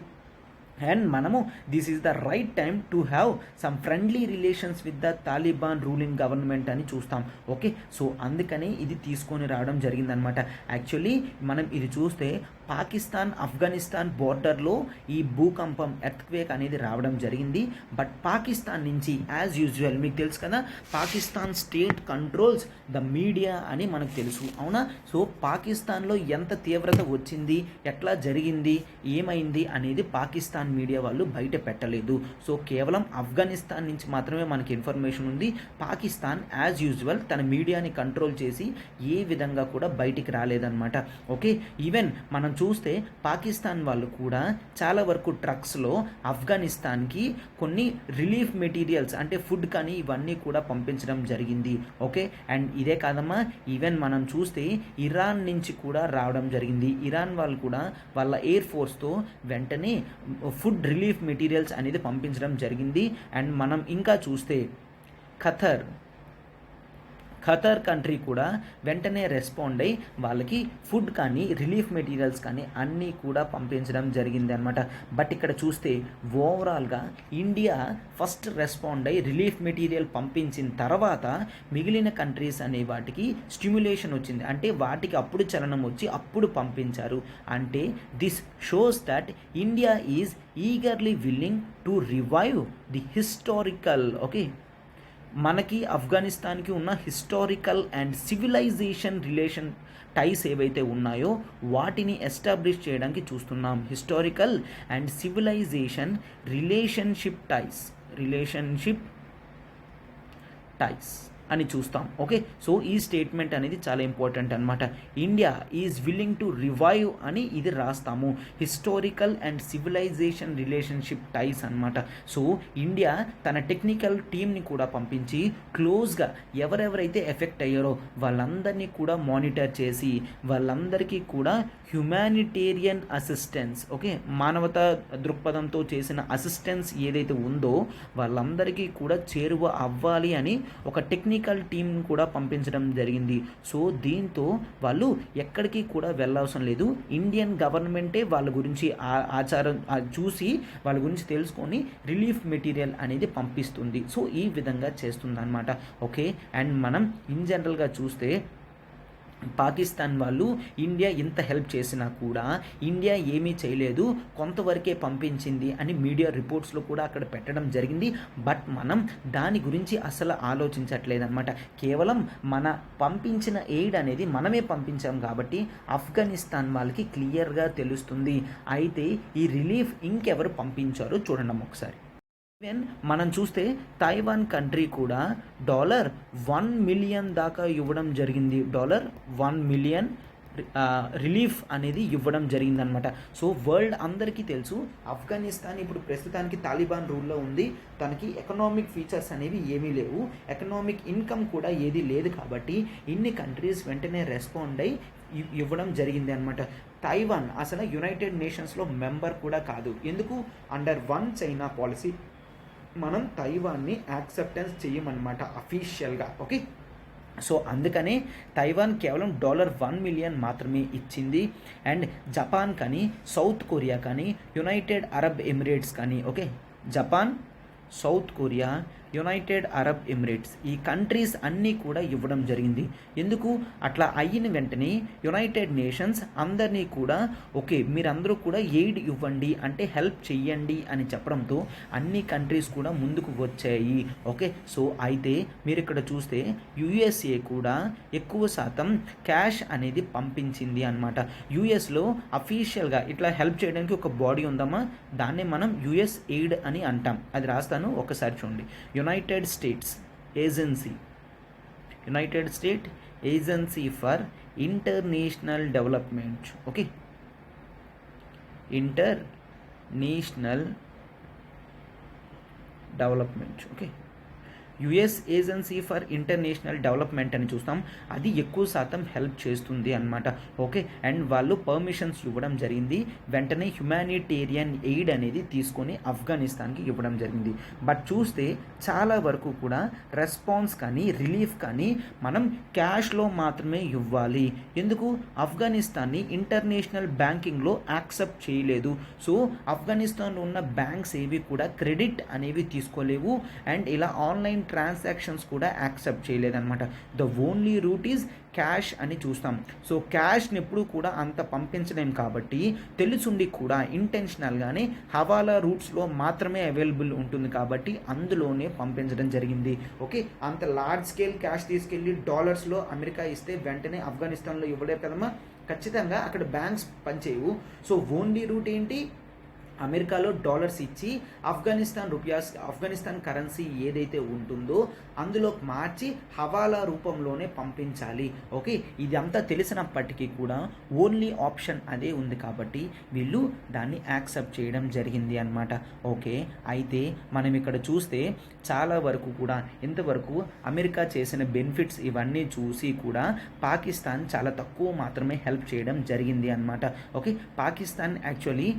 అండ్ మనము this is the right time to have some friendly relations with the Taliban ruling government అని చూస్తాం. ఓకే, సో అందుకని ఇది తీసుకొని రావడం జరిగిందనమాట. యాక్చువల్లీ మనం ఇది చూస్తే పాకిస్తాన్ ఆఫ్ఘనిస్తాన్ బోర్డర్లో ఈ భూకంపం ఎర్త్క్వేక్ అనేది రావడం జరిగింది. బట్ పాకిస్తాన్ నుంచి యాజ్ యూజువల్ మీకు తెలుసు కదా, Pakistan state controls the media అని మనకు తెలుసు. అవునా? సో పాకిస్తాన్లో ఎంత తీవ్రత వచ్చింది, ఎట్లా జరిగింది, ఏమైంది అనేది పాకిస్తాన్ మీడియా వాళ్ళు బయట పెట్టలేదు. సో కేవలం ఆఫ్ఘనిస్తాన్ నుంచి మాత్రమే మనకి ఇన్ఫర్మేషన్ ఉంది. పాకిస్తాన్ యాజ్ యూజువల్ తన మీడియాని కంట్రోల్ చేసి ఏ విధంగా కూడా బయటికి రాలేదన్నమాట. ఓకే, ఈవెన్ మనం చూస్తే పాకిస్తాన్ వాళ్ళు కూడా చాలా వరకు ట్రక్స్లో ఆఫ్ఘనిస్తాన్కి కొన్ని రిలీఫ్ మెటీరియల్స్ అంటే ఫుడ్ కానీ ఇవన్నీ కూడా పంపించడం జరిగింది. ఓకే, అండ్ ఇదే కాదమ్మా, ఈవెన్ మనం చూస్తే ఇరాన్ నుంచి కూడా రావడం జరిగింది. ఇరాన్ వాళ్ళు కూడా వాళ్ళ ఎయిర్ ఫోర్స్తో వెంటనే ఫుడ్ రిలీఫ్ మెటీరియల్స్ అనేది పంపించడం జరిగింది. అండ్ మనం ఇంకా చూస్తే ఖతార్ కంట్రీ కూడా వెంటనే రెస్పాండ్ అయ్యి వాళ్ళకి ఫుడ్ కానీ రిలీఫ్ మెటీరియల్స్ కానీ అన్నీ కూడా పంపించడం జరిగింది అనమాట. బట్ ఇక్కడ చూస్తే ఓవరాల్గా ఇండియా ఫస్ట్ రెస్పాండ్ అయ్యి రిలీఫ్ మెటీరియల్ పంపించిన తర్వాత మిగిలిన కంట్రీస్ అనే వాటికి స్టిమ్యులేషన్ వచ్చింది, అంటే వాటికి అప్పుడు చలనం వచ్చి అప్పుడు పంపించారు. అంటే this shows that India is eagerly willing to revive the historical మనకి ఆఫ్ఘనిస్తాన్కి ఉన్న హిస్టారికల్ అండ్ సివిలైజేషన్ రిలేషన్ టైస్ ఏవైతే ఉన్నాయో వాటిని ఎస్టాబ్లిష్ చేయడానికి చూస్తున్నాం. హిస్టారికల్ అండ్ సివిలైజేషన్ రిలేషన్షిప్ టైస్ అని చూస్తాం. సో ఈ స్టేట్మెంట్ అనేది చాలా ఇంపార్టెంట్ అనమాట. India is willing to revive అని ఇది రాస్తాము, హిస్టారికల్ అండ్ సివిలైజేషన్ రిలేషన్షిప్ టైస్ అనమాట. సో ఇండియా తన టెక్నికల్ టీమ్ని కూడా పంపించి క్లోజ్గా ఎవరెవరైతే ఎఫెక్ట్ అయ్యారో వాళ్ళందరినీ కూడా మానిటర్ చేసి వాళ్ళందరికీ కూడా హ్యుమానిటేరియన్ అసిస్టెన్స్ మానవతా దృక్పథంతో చేసిన అసిస్టెన్స్ ఏదైతే ఉందో వాళ్ళందరికీ కూడా చేరువ అవ్వాలి అని ఒక టెక్నికల్ టీం కూడా పంపించడం జరిగింది. సో దీంతో వాళ్ళు ఎక్కడికి కూడా వెళ్ళవసరం లేదు, ఇండియన్ గవర్నమెంటే వాళ్ళ గురించి ఆచారం చూసి వాళ్ళ గురించి తెలుసుకొని రిలీఫ్ మెటీరియల్ అనేది పంపిస్తుంది. సో ఈ విధంగా చేస్తుంది అనమాట. అండ్ మనం ఇన్ జనరల్గా చూస్తే పాకిస్తాన్ వాళ్ళు ఇండియా ఇంత హెల్ప్ చేసినా కూడా ఇండియా ఏమీ చేయలేదు, కొంతవరకే పంపించింది అని మీడియా రిపోర్ట్స్లో కూడా అక్కడ పెట్టడం జరిగింది. బట్ మనం దాని గురించి అసలు ఆలోచించట్లేదన్నమాట. కేవలం మన పంపించిన ఎయిడ్ అనేది మనమే పంపించాం కాబట్టి ఆఫ్ఘనిస్తాన్ వాళ్ళకి క్లియర్గా తెలుస్తుంది. అయితే ఈ రిలీఫ్ ఇంకెవరు పంపించారో చూడండి ఒకసారి. ఈవెన్ మనం చూస్తే తైవాన్ కంట్రీ కూడా $1 మిలియన్ దాకా ఇవ్వడం జరిగింది. $1 మిలియన్ రిలీఫ్ అనేది ఇవ్వడం జరిగిందనమాట. సో వరల్డ్ అందరికీ తెలుసు ఆఫ్ఘనిస్తాన్ ఇప్పుడు ప్రస్తుతానికి తాలిబాన్ రూల్లో ఉంది, తనకి ఎకనామిక్ ఫీచర్స్ అనేవి ఏమీ లేవు, ఎకనామిక్ ఇన్కమ్ కూడా ఏది లేదు. కాబట్టి ఇన్ని కంట్రీస్ వెంటనే రెస్పాండ్ అయ్యి ఇవ్వడం జరిగింది అనమాట. తైవాన్ అసలు యునైటెడ్ నేషన్స్లో మెంబర్ కూడా కాదు. ఎందుకు? అండర్ వన్ చైనా పాలసీ మనం తైవాన్ని యాక్సెప్టెన్స్ చేయమన్నమాట అఫీషియల్గా. సో అందుకనే తైవాన్ కేవలం $1 మిలియన్ మాత్రమే ఇచ్చింది. అండ్ జపాన్ కానీ, సౌత్ కొరియా కానీ, యునైటెడ్ అరబ్ ఎమిరేట్స్ కానీ Japan, south Korea, United Arab Emirates ఈ కంట్రీస్ అన్నీ కూడా ఇవ్వడం జరిగింది. ఎందుకు? అట్లా అయిన వెంటనే యునైటెడ్ నేషన్స్ అందరినీ కూడా మీరందరూ కూడా ఎయిడ్ ఇవ్వండి అంటే హెల్ప్ చెయ్యండి అని చెప్పడంతో అన్ని కంట్రీస్ కూడా ముందుకు వచ్చాయి. సో అయితే మీరు ఇక్కడ చూస్తే యుఎస్ఏ కూడా ఎక్కువ శాతం క్యాష్ అనేది పంపించింది అనమాట. యుఎస్లో అఫీషియల్గా ఇట్లా హెల్ప్ చేయడానికి ఒక బాడీ ఉందమ్మా, దాన్నే మనం యుఎస్ ఎయిడ్ అని అంటాం. అది రాస్తాను ఒకసారి చూడండి. United states agency for international development international development US agency for international development అని చూస్తాం. అది ఎక్కువ శాతం హెల్ప్ చేస్తుంది అనమాట. అండ్ వాళ్ళు పర్మిషన్స్ ఇవ్వడం జరిగింది, వెంటనే హ్యుమానిటేరియన్ ఎయిడ్ అనేది తీసుకొని ఆఫ్ఘనిస్తాన్కి ఇవ్వడం జరిగింది. బట్ చూస్తే చాలా వరకు కూడా రెస్పాన్స్ కానీ రిలీఫ్ కానీ మనం క్యాష్లో మాత్రమే ఇవ్వాలి. ఎందుకు? ఆఫ్ఘనిస్తాన్ని ఇంటర్నేషనల్ బ్యాంకింగ్లో యాక్సెప్ట్ చేయలేదు. సో ఆఫ్ఘనిస్తాన్లో ఉన్న బ్యాంక్స్ ఏవి కూడా క్రెడిట్ అనేవి తీసుకోలేవు అండ్ ఇలా ఆన్లైన్ ట్రాన్సాక్షన్స్ కూడా యాక్సెప్ట్ చేయలేదన్నమాట. The only route is cash అని చూస్తాం. సో క్యాష్ని ఎప్పుడు కూడా అంత పంపించలేం కాబట్టి తెలుసుండి కూడా ఇంటెన్షనల్గానే హవాలా రూట్స్లో మాత్రమే అవైలబుల్ ఉంటుంది కాబట్టి అందులోనే పంపించడం జరిగింది. అంత లార్జ్ స్కేల్ క్యాష్ తీసుకెళ్ళి డాలర్స్లో అమెరికా ఇస్తే వెంటనే ఆఫ్ఘనిస్తాన్లో ఇవ్వలేరు కదమ్మా, ఖచ్చితంగా అక్కడ బ్యాంక్స్ పనిచేయవు. సో ఓన్లీ రూట్ ఏంటి? అమెరికాలో డాలర్స్ ఇచ్చి ఆఫ్ఘనిస్తాన్ కరెన్సీ ఏదైతే ఉంటుందో అందులో మార్చి హవాలా రూపంలోనే పంపించాలి. ఇదంతా తెలిసినప్పటికీ కూడా ఓన్లీ ఆప్షన్ అదే ఉంది కాబట్టి వీళ్ళు దాన్ని యాక్సెప్ట్ చేయడం జరిగింది అన్నమాట. అయితే మనం ఇక్కడ చూస్తే చాలా వరకు కూడా ఇంతవరకు అమెరికా చేసిన బెనిఫిట్స్ ఇవన్నీ చూసి కూడా పాకిస్తాన్ చాలా తక్కువ మాత్రమే హెల్ప్ చేయడం జరిగింది అన్నమాట. పాకిస్తాన్ యాక్చువల్లీ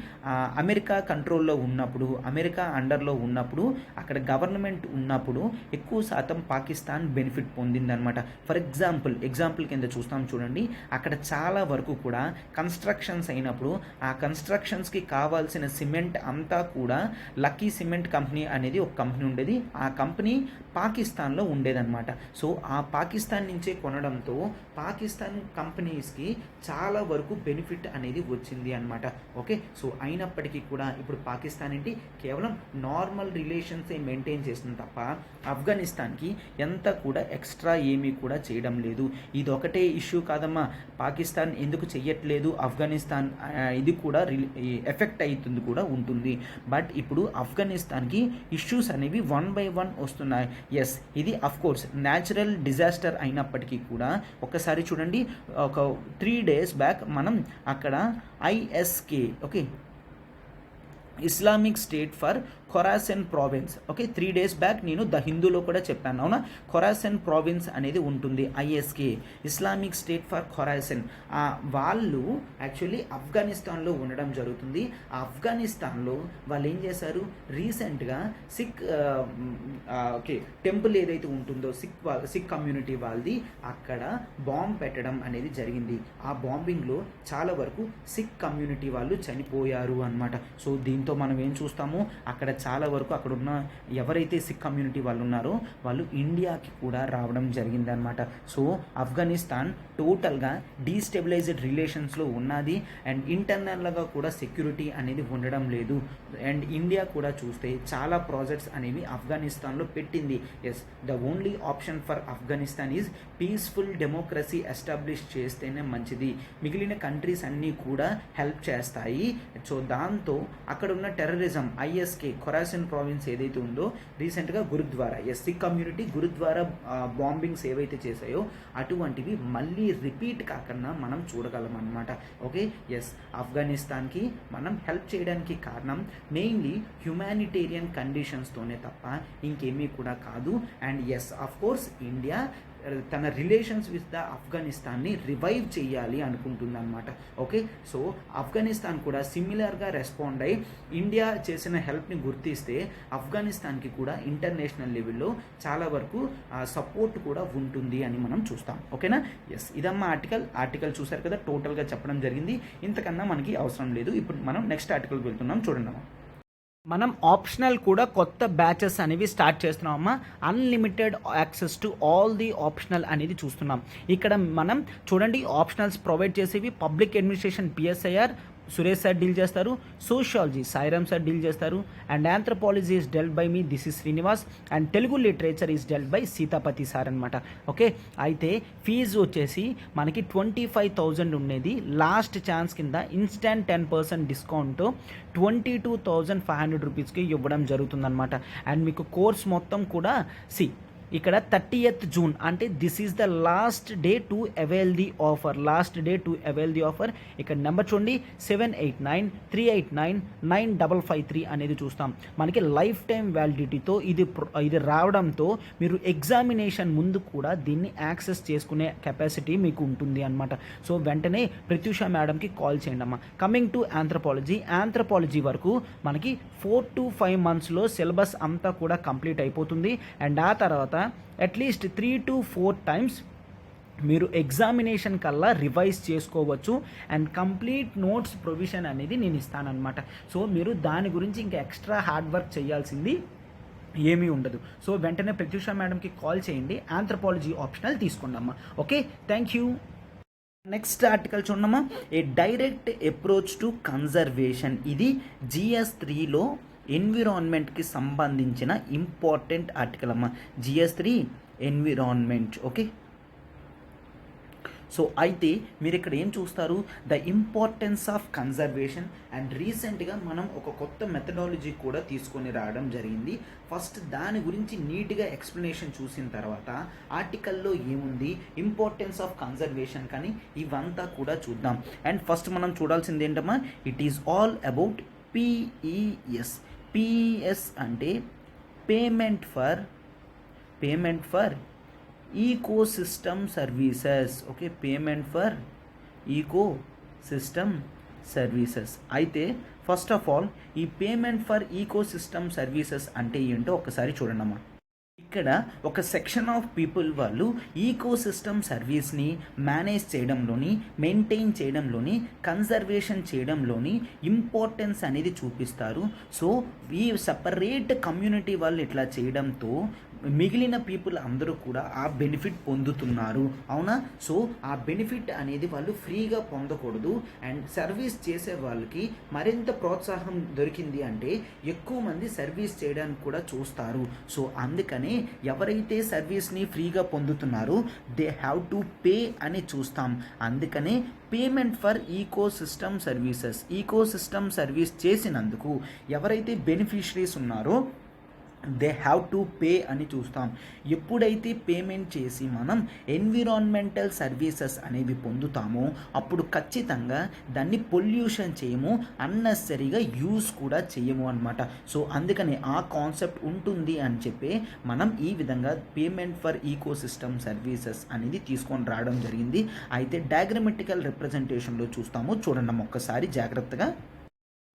అమెరికా అమెరికా కంట్రోల్లో ఉన్నప్పుడు, అమెరికా అండర్లో ఉన్నప్పుడు, అక్కడ గవర్నమెంట్ ఉన్నప్పుడు ఎక్కువ శాతం పాకిస్తాన్ బెనిఫిట్ పొందిందనమాట. ఫర్ ఎగ్జాంపుల్ కింద చూస్తాం చూడండి. అక్కడ చాలా వరకు కూడా కన్స్ట్రక్షన్స్ అయినప్పుడు ఆ కన్స్ట్రక్షన్స్కి కావాల్సిన సిమెంట్ అంతా కూడా లక్కీ సిమెంట్ కంపెనీ అనేది ఒక కంపెనీ ఉండేది. ఆ కంపెనీ పాకిస్తాన్లో ఉండేదన్నమాట. సో ఆ పాకిస్తాన్ నుంచే కొనడంతో పాకిస్తాన్ కంపెనీస్కి చాలా వరకు బెనిఫిట్ అనేది వచ్చింది అనమాట. ఓకే, సో అయినప్పటికీ కూడా ఇప్పుడు పాకిస్తాన్ ఏంటి కేవలం నార్మల్ రిలేషన్సే మెయింటైన్ చేస్తుంది తప్ప ఆఫ్ఘనిస్తాన్కి ఎంత కూడా ఎక్స్ట్రా ఏమీ కూడా చేయడం లేదు. ఇది ఒకటే ఇష్యూ కాదమ్మా, పాకిస్తాన్ ఎందుకు చెయ్యట్లేదు ఆఫ్ఘనిస్తాన్ ఇది కూడా ఎఫెక్ట్ అవుతుంది కూడా ఉంటుంది. బట్ ఇప్పుడు ఆఫ్ఘనిస్తాన్కి ఇష్యూస్ అనేవి 1 by 1 వస్తున్నాయి. ఎస్, ఇది అఫ్కోర్స్ న్యాచురల్ డిజాస్టర్ అయినప్పటికీ కూడా ఒకసారి చూడండి. ఒక 3 days బ్యాక్ మనం అక్కడ ISK okay Islamic state for Khorasan province okay 3 days back నేను ద హిందూలో కూడా చెప్పాను అవునా. ఖొరాసన్ ప్రావిన్స్ అనేది ఉంటుంది, ISK Islamic state for Khorasan. వాళ్ళు యాక్చువల్లీ ఆఫ్ఘనిస్తాన్లో ఉండడం జరుగుతుంది. ఆఫ్ఘనిస్తాన్లో వాళ్ళు ఏం చేశారు, రీసెంట్గా సిక్ టెంపుల్ ఏదైతే ఉంటుందో సిక్ కమ్యూనిటీ వాళ్ళది అక్కడ బాంబ్ పెట్టడం అనేది జరిగింది. ఆ బాంబింగ్లో చాలా వరకు సిక్ కమ్యూనిటీ వాళ్ళు చనిపోయారు అన్నమాట. సో దీంతో మనం ఏం చూస్తాము, అక్కడ చాలా వరకు అక్కడ ఉన్న ఎవరైతే సిక్ కమ్యూనిటీ వాళ్ళు ఉన్నారో వాళ్ళు ఇండియాకి కూడా రావడం జరిగిందనమాట. సో ఆఫ్ఘనిస్తాన్ టోటల్గా డీస్టెబిలైజ్డ్ రిలేషన్స్లో ఉన్నది అండ్ ఇంటర్నల్గా కూడా సెక్యూరిటీ అనేది ఉండడం లేదు. అండ్ ఇండియా కూడా చూస్తే చాలా ప్రాజెక్ట్స్ అనేవి ఆఫ్ఘనిస్తాన్లో పెట్టింది. Yes, the only option for Afghanistan is peaceful democracy establish చేస్తేనే మంచిది. మిగిలిన కంట్రీస్ అన్నీ కూడా హెల్ప్ చేస్తాయి. సో దాంతో అక్కడ ఉన్న టెర్రరిజం ISK ఖొరాసన్ ప్రావిన్స్ ఏదైతే ఉందో రీసెంట్గా గురుద్వారా సిక్ కమ్యూనిటీ గురుద్వారా బాంబింగ్స్ ఏవైతే చేశాయో అటువంటివి మళ్ళీ రిపీట్ కాకుండా మనం చూడగలం అన్నమాట. ఓకే, ఎస్, ఆఫ్ఘనిస్తాన్కి మనం హెల్ప్ చేయడానికి కారణం మెయిన్లీ హ్యుమానిటేరియన్ కండిషన్స్తోనే తప్ప ఇంకేమీ కూడా కాదు. And yes, of course India తన రిలేషన్స్ విత్ ద ఆఫ్ఘనిస్తాన్ని రివైవ్ చేయాలి అనుకుంటుంది అనమాట. ఓకే, సో ఆఫ్ఘనిస్తాన్ కూడా సిమిలర్గా రెస్పాండ్ అయ్యి ఇండియా చేసిన హెల్ప్ని గుర్తిస్తే ఆఫ్ఘనిస్తాన్కి కూడా ఇంటర్నేషనల్ లెవెల్లో చాలా వరకు సపోర్ట్ కూడా ఉంటుంది అని మనం చూస్తాం. ఓకేనా, ఎస్, ఇదమ్మా ఆర్టికల్ చూసారు కదా, టోటల్గా చెప్పడం జరిగింది. ఇంతకన్నా మనకి అవసరం లేదు. ఇప్పుడు మనం నెక్స్ట్ ఆర్టికల్కి వెళ్తున్నాం చూడండి. మనం ఆప్షనల్ కూడా కొత్త బ్యాచెస్ అనేవి స్టార్ట్ చేస్తున్నామమ్మా. Unlimited access to all the optional అనేది చూస్తున్నాం. ఇక్కడ మనం చూడండి ఆప్షనల్స్ ప్రొవైడ్ చేసేవి public administration PSIR Suresh sir deal చేస్తారు, సోషియాలజీ సాయిరామ్ సార్ డీల్ చేస్తారు, and anthropology is dealt by me, this is Srinivas, and Telugu literature is dealt by Seetapathi sir అనమాట. ఓకే, అయితే ఫీజు వచ్చేసి మనకి 25,000 ఉండేది. లాస్ట్ ఛాన్స్ కింద ఇన్స్టెంట్ 10% డిస్కౌంట్ 22,500 రూపీస్కి ఇవ్వడం జరుగుతుందన్నమాట. అండ్ మీకు కోర్స్ మొత్తం కూడా ఇక్కడ 30th June అంటే this is the last day to avail the offer. ఇక్కడ నెంబర్ చూడండి 7893899553 అనేది చూస్తాం. మనకి లైఫ్ టైం వ్యాలిడిటీతో ఇది రావడంతో మీరు ఎగ్జామినేషన్ ముందు కూడా దీన్ని యాక్సెస్ చేసుకునే కెపాసిటీ మీకు ఉంటుంది అనమాట. సో వెంటనే ప్రత్యూష మేడంకి కాల్ చేయండి అమ్మా. కమింగ్ టు ఆంథ్రోపాలజీ వరకు మనకి 4 to 5 monthsలో సిలబస్ అంతా కూడా కంప్లీట్ అయిపోతుంది. అండ్ ఆ తర్వాత అట్లీస్ట్ 3 to 4 times మీరు ఎగ్జామినేషన్ కల్లా రివైజ్ చేసుకోవచ్చు. అండ్ కంప్లీట్ నోట్స్ ప్రొవిజన్ అనేది నేను ఇస్తానన్నమాట. సో మీరు దాని గురించి ఇంకా ఎక్స్ట్రా హార్డ్ వర్క్ చేయాల్సింది ఏమీ ఉండదు. సో వెంటనే ప్రత్యూష మేడంకి కాల్ చేయండి, ఆంథ్రోపాలజీ ఆప్షనల్ తీసుకోండి అమ్మా. Okay, thank you. Next article చూడమ్మా, ఏ డైరెక్ట్ అప్రోచ్ టు కన్జర్వేషన్. ఇది GS 3లో ఎన్విరాన్మెంట్కి సంబంధించిన ఇంపార్టెంట్ ఆర్టికల్ అమ్మ. GS 3 environment. ఓకే, సో అయితే మీరు ఇక్కడ ఏం చూస్తారు, the importance of conservation. And రీసెంట్గా మనం ఒక కొత్త మెథడాలజీ కూడా తీసుకొని రావడం జరిగింది. ఫస్ట్ దాని గురించి నీట్గా ఎక్స్ప్లెనేషన్ చూసిన తర్వాత ఆర్టికల్లో ఏముంది, ఇంపార్టెన్స్ ఆఫ్ కన్జర్వేషన్ కానీ ఇవంతా కూడా చూద్దాం. అండ్ ఫస్ట్ మనం చూడాల్సింది ఏంటమ్మా, it is all about PES అంటే payment for ecosystem services. Okay, payment for ecosystem services. అయితే ఫస్ట్ ఆఫ్ ఆల్ ఈ payment for ecosystem services అంటే ఏంటో ఒకసారి చూడండమ్మా. ఇక్కడ ఒక సెక్షన్ ఆఫ్ పీపుల్ వాళ్ళు ఈకో సిస్టమ్ సర్వీస్ని మేనేజ్ చేయడంలోని, మెయింటైన్ చేయడంలోని, కన్జర్వేషన్ చేయడంలోని ఇంపార్టెన్స్ అనేది చూపిస్తారు. సో ఈ సపరేట్ కమ్యూనిటీ వాళ్ళు ఇట్లా చేయడంతో మిగిలిన పీపుల్ అందరూ కూడా ఆ బెనిఫిట్ పొందుతున్నారు. అవునా? సో ఆ బెనిఫిట్ అనేది వాళ్ళు ఫ్రీగా పొందకూడదు. అండ్ సర్వీస్ చేసే వాళ్ళకి మరింత ప్రోత్సాహం దొరికింది అంటే ఎక్కువ మంది సర్వీస్ చేయడానికి కూడా చూస్తారు. సో అందుకనే ఎవరైతే సర్వీస్ని ఫ్రీగా పొందుతున్నారో దే హ్యావ్ టు పే అని చూస్తాం. అందుకనే payment for ecosystem service చేసినందుకు ఎవరైతే బెనిఫిషరీస్ ఉన్నారో దే హ్యావ్ టు పే అని చూస్తాం. ఎప్పుడైతే పేమెంట్ చేసి మనం ఎన్విరాన్మెంటల్ సర్వీసెస్ అనేవి పొందుతామో అప్పుడు ఖచ్చితంగా దాన్ని పొల్యూషన్ చేయము, అన్నెసరీగా యూస్ కూడా చేయము అనమాట. సో అందుకని ఆ కాన్సెప్ట్ ఉంటుంది అని చెప్పి మనం ఈ విధంగా payment for ecosystem services అనేది తీసుకొని రావడం జరిగింది. అయితే డయాగ్రమెటికల్ రిప్రజెంటేషన్లో చూస్తాము, చూడండి ఒక్కసారి జాగ్రత్తగా.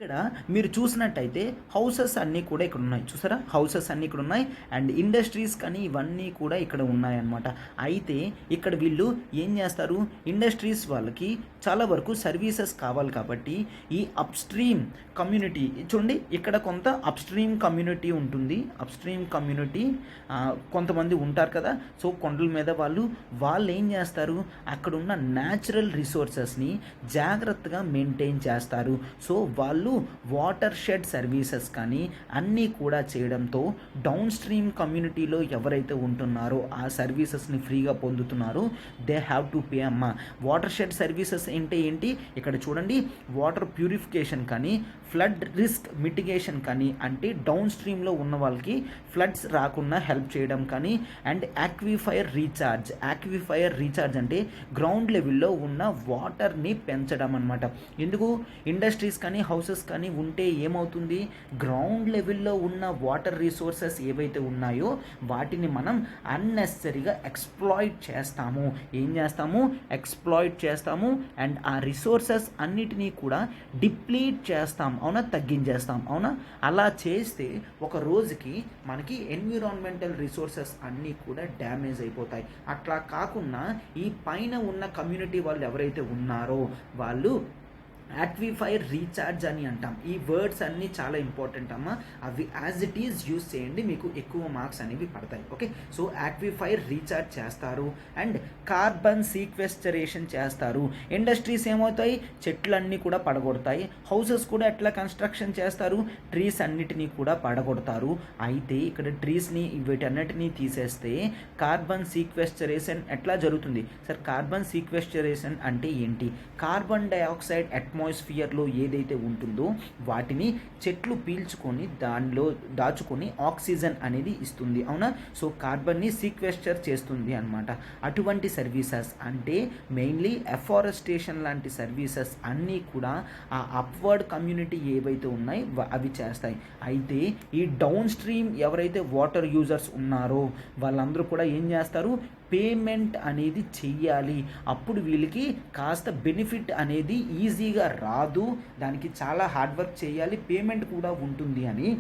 ఇక్కడ మీరు చూసినట్టయితే హౌసెస్ అన్నీ కూడా ఇక్కడ ఉన్నాయి, చూసారా? హౌసెస్ అన్నీ ఇక్కడ ఉన్నాయి అండ్ ఇండస్ట్రీస్ కానీ ఇవన్నీ కూడా ఇక్కడ ఉన్నాయన్నమాట. అయితే ఇక్కడ వీళ్ళు ఏం చేస్తారు, ఇండస్ట్రీస్ వాళ్ళకి చాలా వరకు సర్వీసెస్ కావాలి కాబట్టి ఈ అప్స్ట్రీమ్ కమ్యూనిటీ చూడండి, ఇక్కడ కొంత అప్స్ట్రీమ్ కమ్యూనిటీ ఉంటుంది. అప్స్ట్రీమ్ కమ్యూనిటీ కొంతమంది ఉంటారు కదా. సో కొండల మీద వాళ్ళు ఏం చేస్తారు, అక్కడ ఉన్న న్యాచురల్ రిసోర్సెస్ని జాగ్రత్తగా మెయింటైన్ చేస్తారు. సో వాళ్ళు వాటర్ షెడ్ సర్వీసెస్ కానీ అన్నీ కూడా చేయడంతో డౌన్ స్ట్రీమ్ కమ్యూనిటీలో ఎవరైతే ఉంటున్నారో ఆ సర్వీసెస్ని ఫ్రీగా పొందుతున్నారో దే హ్యావ్ టు పే అమ్మ. వాటర్ షెడ్ సర్వీసెస్ ఏంటి, ఇక్కడ చూడండి, వాటర్ ప్యూరిఫికేషన్ కానీ, ఫ్లడ్ రిస్క్ మిటిగేషన్ కానీ, అంటే డౌన్ స్ట్రీమ్లో ఉన్న వాళ్ళకి ఫ్లడ్స్ రాకుండా హెల్ప్ చేయడం కానీ, అండ్ యాక్విఫైర్ రీఛార్జ్ అంటే గ్రౌండ్ లెవెల్లో ఉన్న వాటర్ని పెంచడం అనమాట. ఎందుకు, ఇండస్ట్రీస్ కానీ హౌసెస్ కానీ ఉంటే ఏమవుతుంది, గ్రౌండ్ లెవెల్లో ఉన్న వాటర్ రిసోర్సెస్ ఏవైతే ఉన్నాయో వాటిని మనం అన్నెసరీగా ఎక్స్ప్లాయిట్ చేస్తాము. అండ్ ఆ రిసోర్సెస్ అన్నిటినీ కూడా డిప్లీట్ చేస్తాం, అవునా, తగ్గించేస్తాం, అవునా. అలా చేస్తే ఒక రోజుకి మనకి ఎన్విరాన్మెంటల్ రిసోర్సెస్ అన్నీ కూడా డ్యామేజ్ అయిపోతాయి. అట్లా కాకుండా ఈ పైన ఉన్న కమ్యూనిటీ వాళ్ళు ఎవరైతే ఉన్నారో వాళ్ళు యాక్విఫైర్ రీఛార్జ్ అని అంటాం. ఈ వర్డ్స్ అన్నీ చాలా ఇంపార్టెంట్ అమ్మా, అవి యాజ్ ఇట్ ఈజ్ యూజ్ చేయండి, మీకు ఎక్కువ మార్క్స్ అనేవి పడతాయి. ఓకే, సో యాక్విఫైర్ రీఛార్జ్ చేస్తారు అండ్ కార్బన్ సీక్వెస్టరేషన్ చేస్తారు. ఇండస్ట్రీస్ ఏమవుతాయి, చెట్లన్నీ కూడా పడగొడతాయి. హౌసెస్ కూడా ఎట్లా కన్స్ట్రక్షన్ చేస్తారు, ట్రీస్ అన్నిటినీ కూడా పడగొడతారు. అయితే ఇక్కడ ట్రీస్ని వీటన్నిటినీ తీసేస్తే కార్బన్ సీక్వెస్టరేషన్ ఎట్లా జరుగుతుంది సార్? కార్బన్ సీక్వెస్టరేషన్ అంటే ఏంటి, కార్బన్ డైఆక్సైడ్ అట్మాస్ఫియర్లో ఏదైతే ఉంటుందో వాటిని చెట్లు పీల్చుకొని దానిలో దాచుకొని ఆక్సిజన్ అనేది ఇస్తుంది, అవునా. సో కార్బన్ని సీక్వెస్టర్ చేస్తుంది అనమాట. అటువంటి సర్వీసెస్ అంటే మెయిన్లీ ఎఫారెస్టేషన్ లాంటి సర్వీసెస్ అన్నీ కూడా ఆ అప్వర్డ్ కమ్యూనిటీ ఏవైతే ఉన్నాయో అవి చేస్తాయి. అయితే ఈ డౌన్ స్ట్రీమ్ ఎవరైతే వాటర్ యూజర్స్ ఉన్నారో వాళ్ళందరూ కూడా ఏం చేస్తారు, పేమెంట్ అనేది చెయ్యాలి. అప్పుడు వీళ్ళకి కాస్త బెనిఫిట్ అనేది ఈజీగా రాదు, దానికి చాలా హార్డ్ వర్క్ చేయాలి, పేమెంట్ కూడా ఉంటుంది అని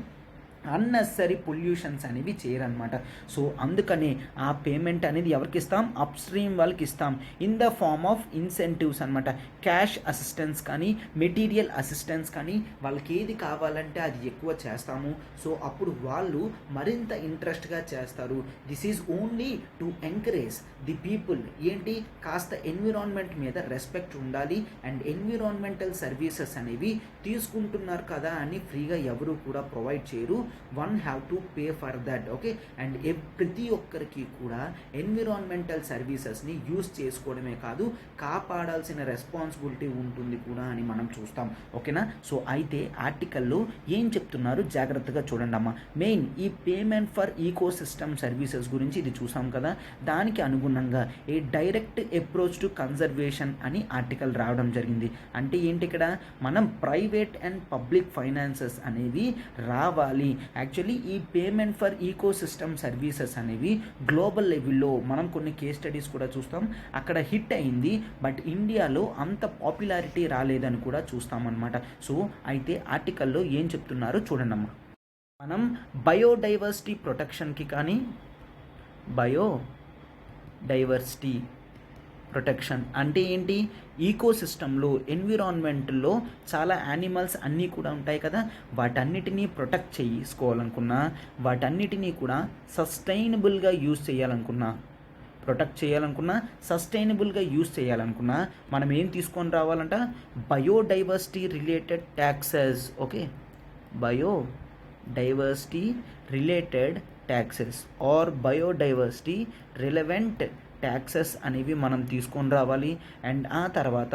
అన్నెసరీ పొల్యూషన్స్ అనేవి చేయరనమాట. సో అందుకని ఆ పేమెంట్ అనేది ఎవరికి ఇస్తాం, అప్ స్ట్రీమ్ వాళ్ళకి ఇస్తాం in the form of incentives అనమాట. క్యాష్ అసిస్టెన్స్ కానీ, మెటీరియల్ అసిస్టెన్స్ కానీ, వాళ్ళకి ఏది కావాలంటే అది ఎక్కువ చేస్తాము. సో అప్పుడు వాళ్ళు మరింత ఇంట్రెస్ట్గా చేస్తారు. This is only to encourage the people. ఏంటి, కాస్త ఎన్విరాన్మెంట్ మీద రెస్పెక్ట్ ఉండాలి అండ్ ఎన్విరాన్మెంటల్ సర్వీసెస్ అనేవి తీసుకుంటున్నారు కదా అని ఫ్రీగా ఎవరు కూడా ప్రొవైడ్ చేయరు. One have to pay for that. Okay, and ప్రతి ఒక్కరికి కూడా ఎన్విరాన్మెంటల్ సర్వీసెస్ని యూజ్ చేసుకోవడమే కాదు, కాపాడాల్సిన రెస్పాన్సిబిలిటీ ఉంటుంది కూడా అని మనం చూస్తాం. ఓకేనా. సో అయితే ఆర్టికల్లో ఏం చెప్తున్నారు జాగ్రత్తగా చూడండి అమ్మా. మెయిన్ ఈ payment for ecosystem services గురించి ఇది చూసాం కదా, దానికి అనుగుణంగా a direct approach to conservation అని ఆర్టికల్ రావడం జరిగింది. అంటే ఏంటి, ఇక్కడ మనం ప్రైవేట్ అండ్ పబ్లిక్ ఫైనాన్సెస్ అనేవి రావాలి. యాక్చువల్లీ ఈ payment for ecosystem services అనేవి గ్లోబల్ లెవెల్లో మనం కొన్ని కేస్ స్టడీస్ కూడా చూస్తాం, అక్కడ హిట్ అయింది. బట్ ఇండియాలో అంత పాపులారిటీ రాలేదని కూడా చూస్తామన్నమాట. సో అయితే ఆర్టికల్లో ఏం చెప్తున్నారో చూడండి. మనం బయోడైవర్సిటీ ప్రొటెక్షన్కి కానీ బయోడైవర్సిటీ ప్రొటెక్షన్ అంటే ఏంటి, ఈకో సిస్టంలో ఎన్విరాన్మెంట్లో చాలా యానిమల్స్ అన్నీ కూడా ఉంటాయి కదా, వాటన్నిటినీ ప్రొటెక్ట్ చేసుకోవాలనుకున్నా, వాటన్నిటినీ కూడా సస్టైనబుల్గా యూజ్ చేయాలనుకున్నా, సస్టైనబుల్గా యూజ్ చేయాలనుకున్నా మనం ఏం తీసుకొని రావాలంట, biodiversity related taxes. Okay, biodiversity related taxes or biodiversity relevant taxes అనేవి మనం తీసుకొని రావాలి. అండ్ ఆ తర్వాత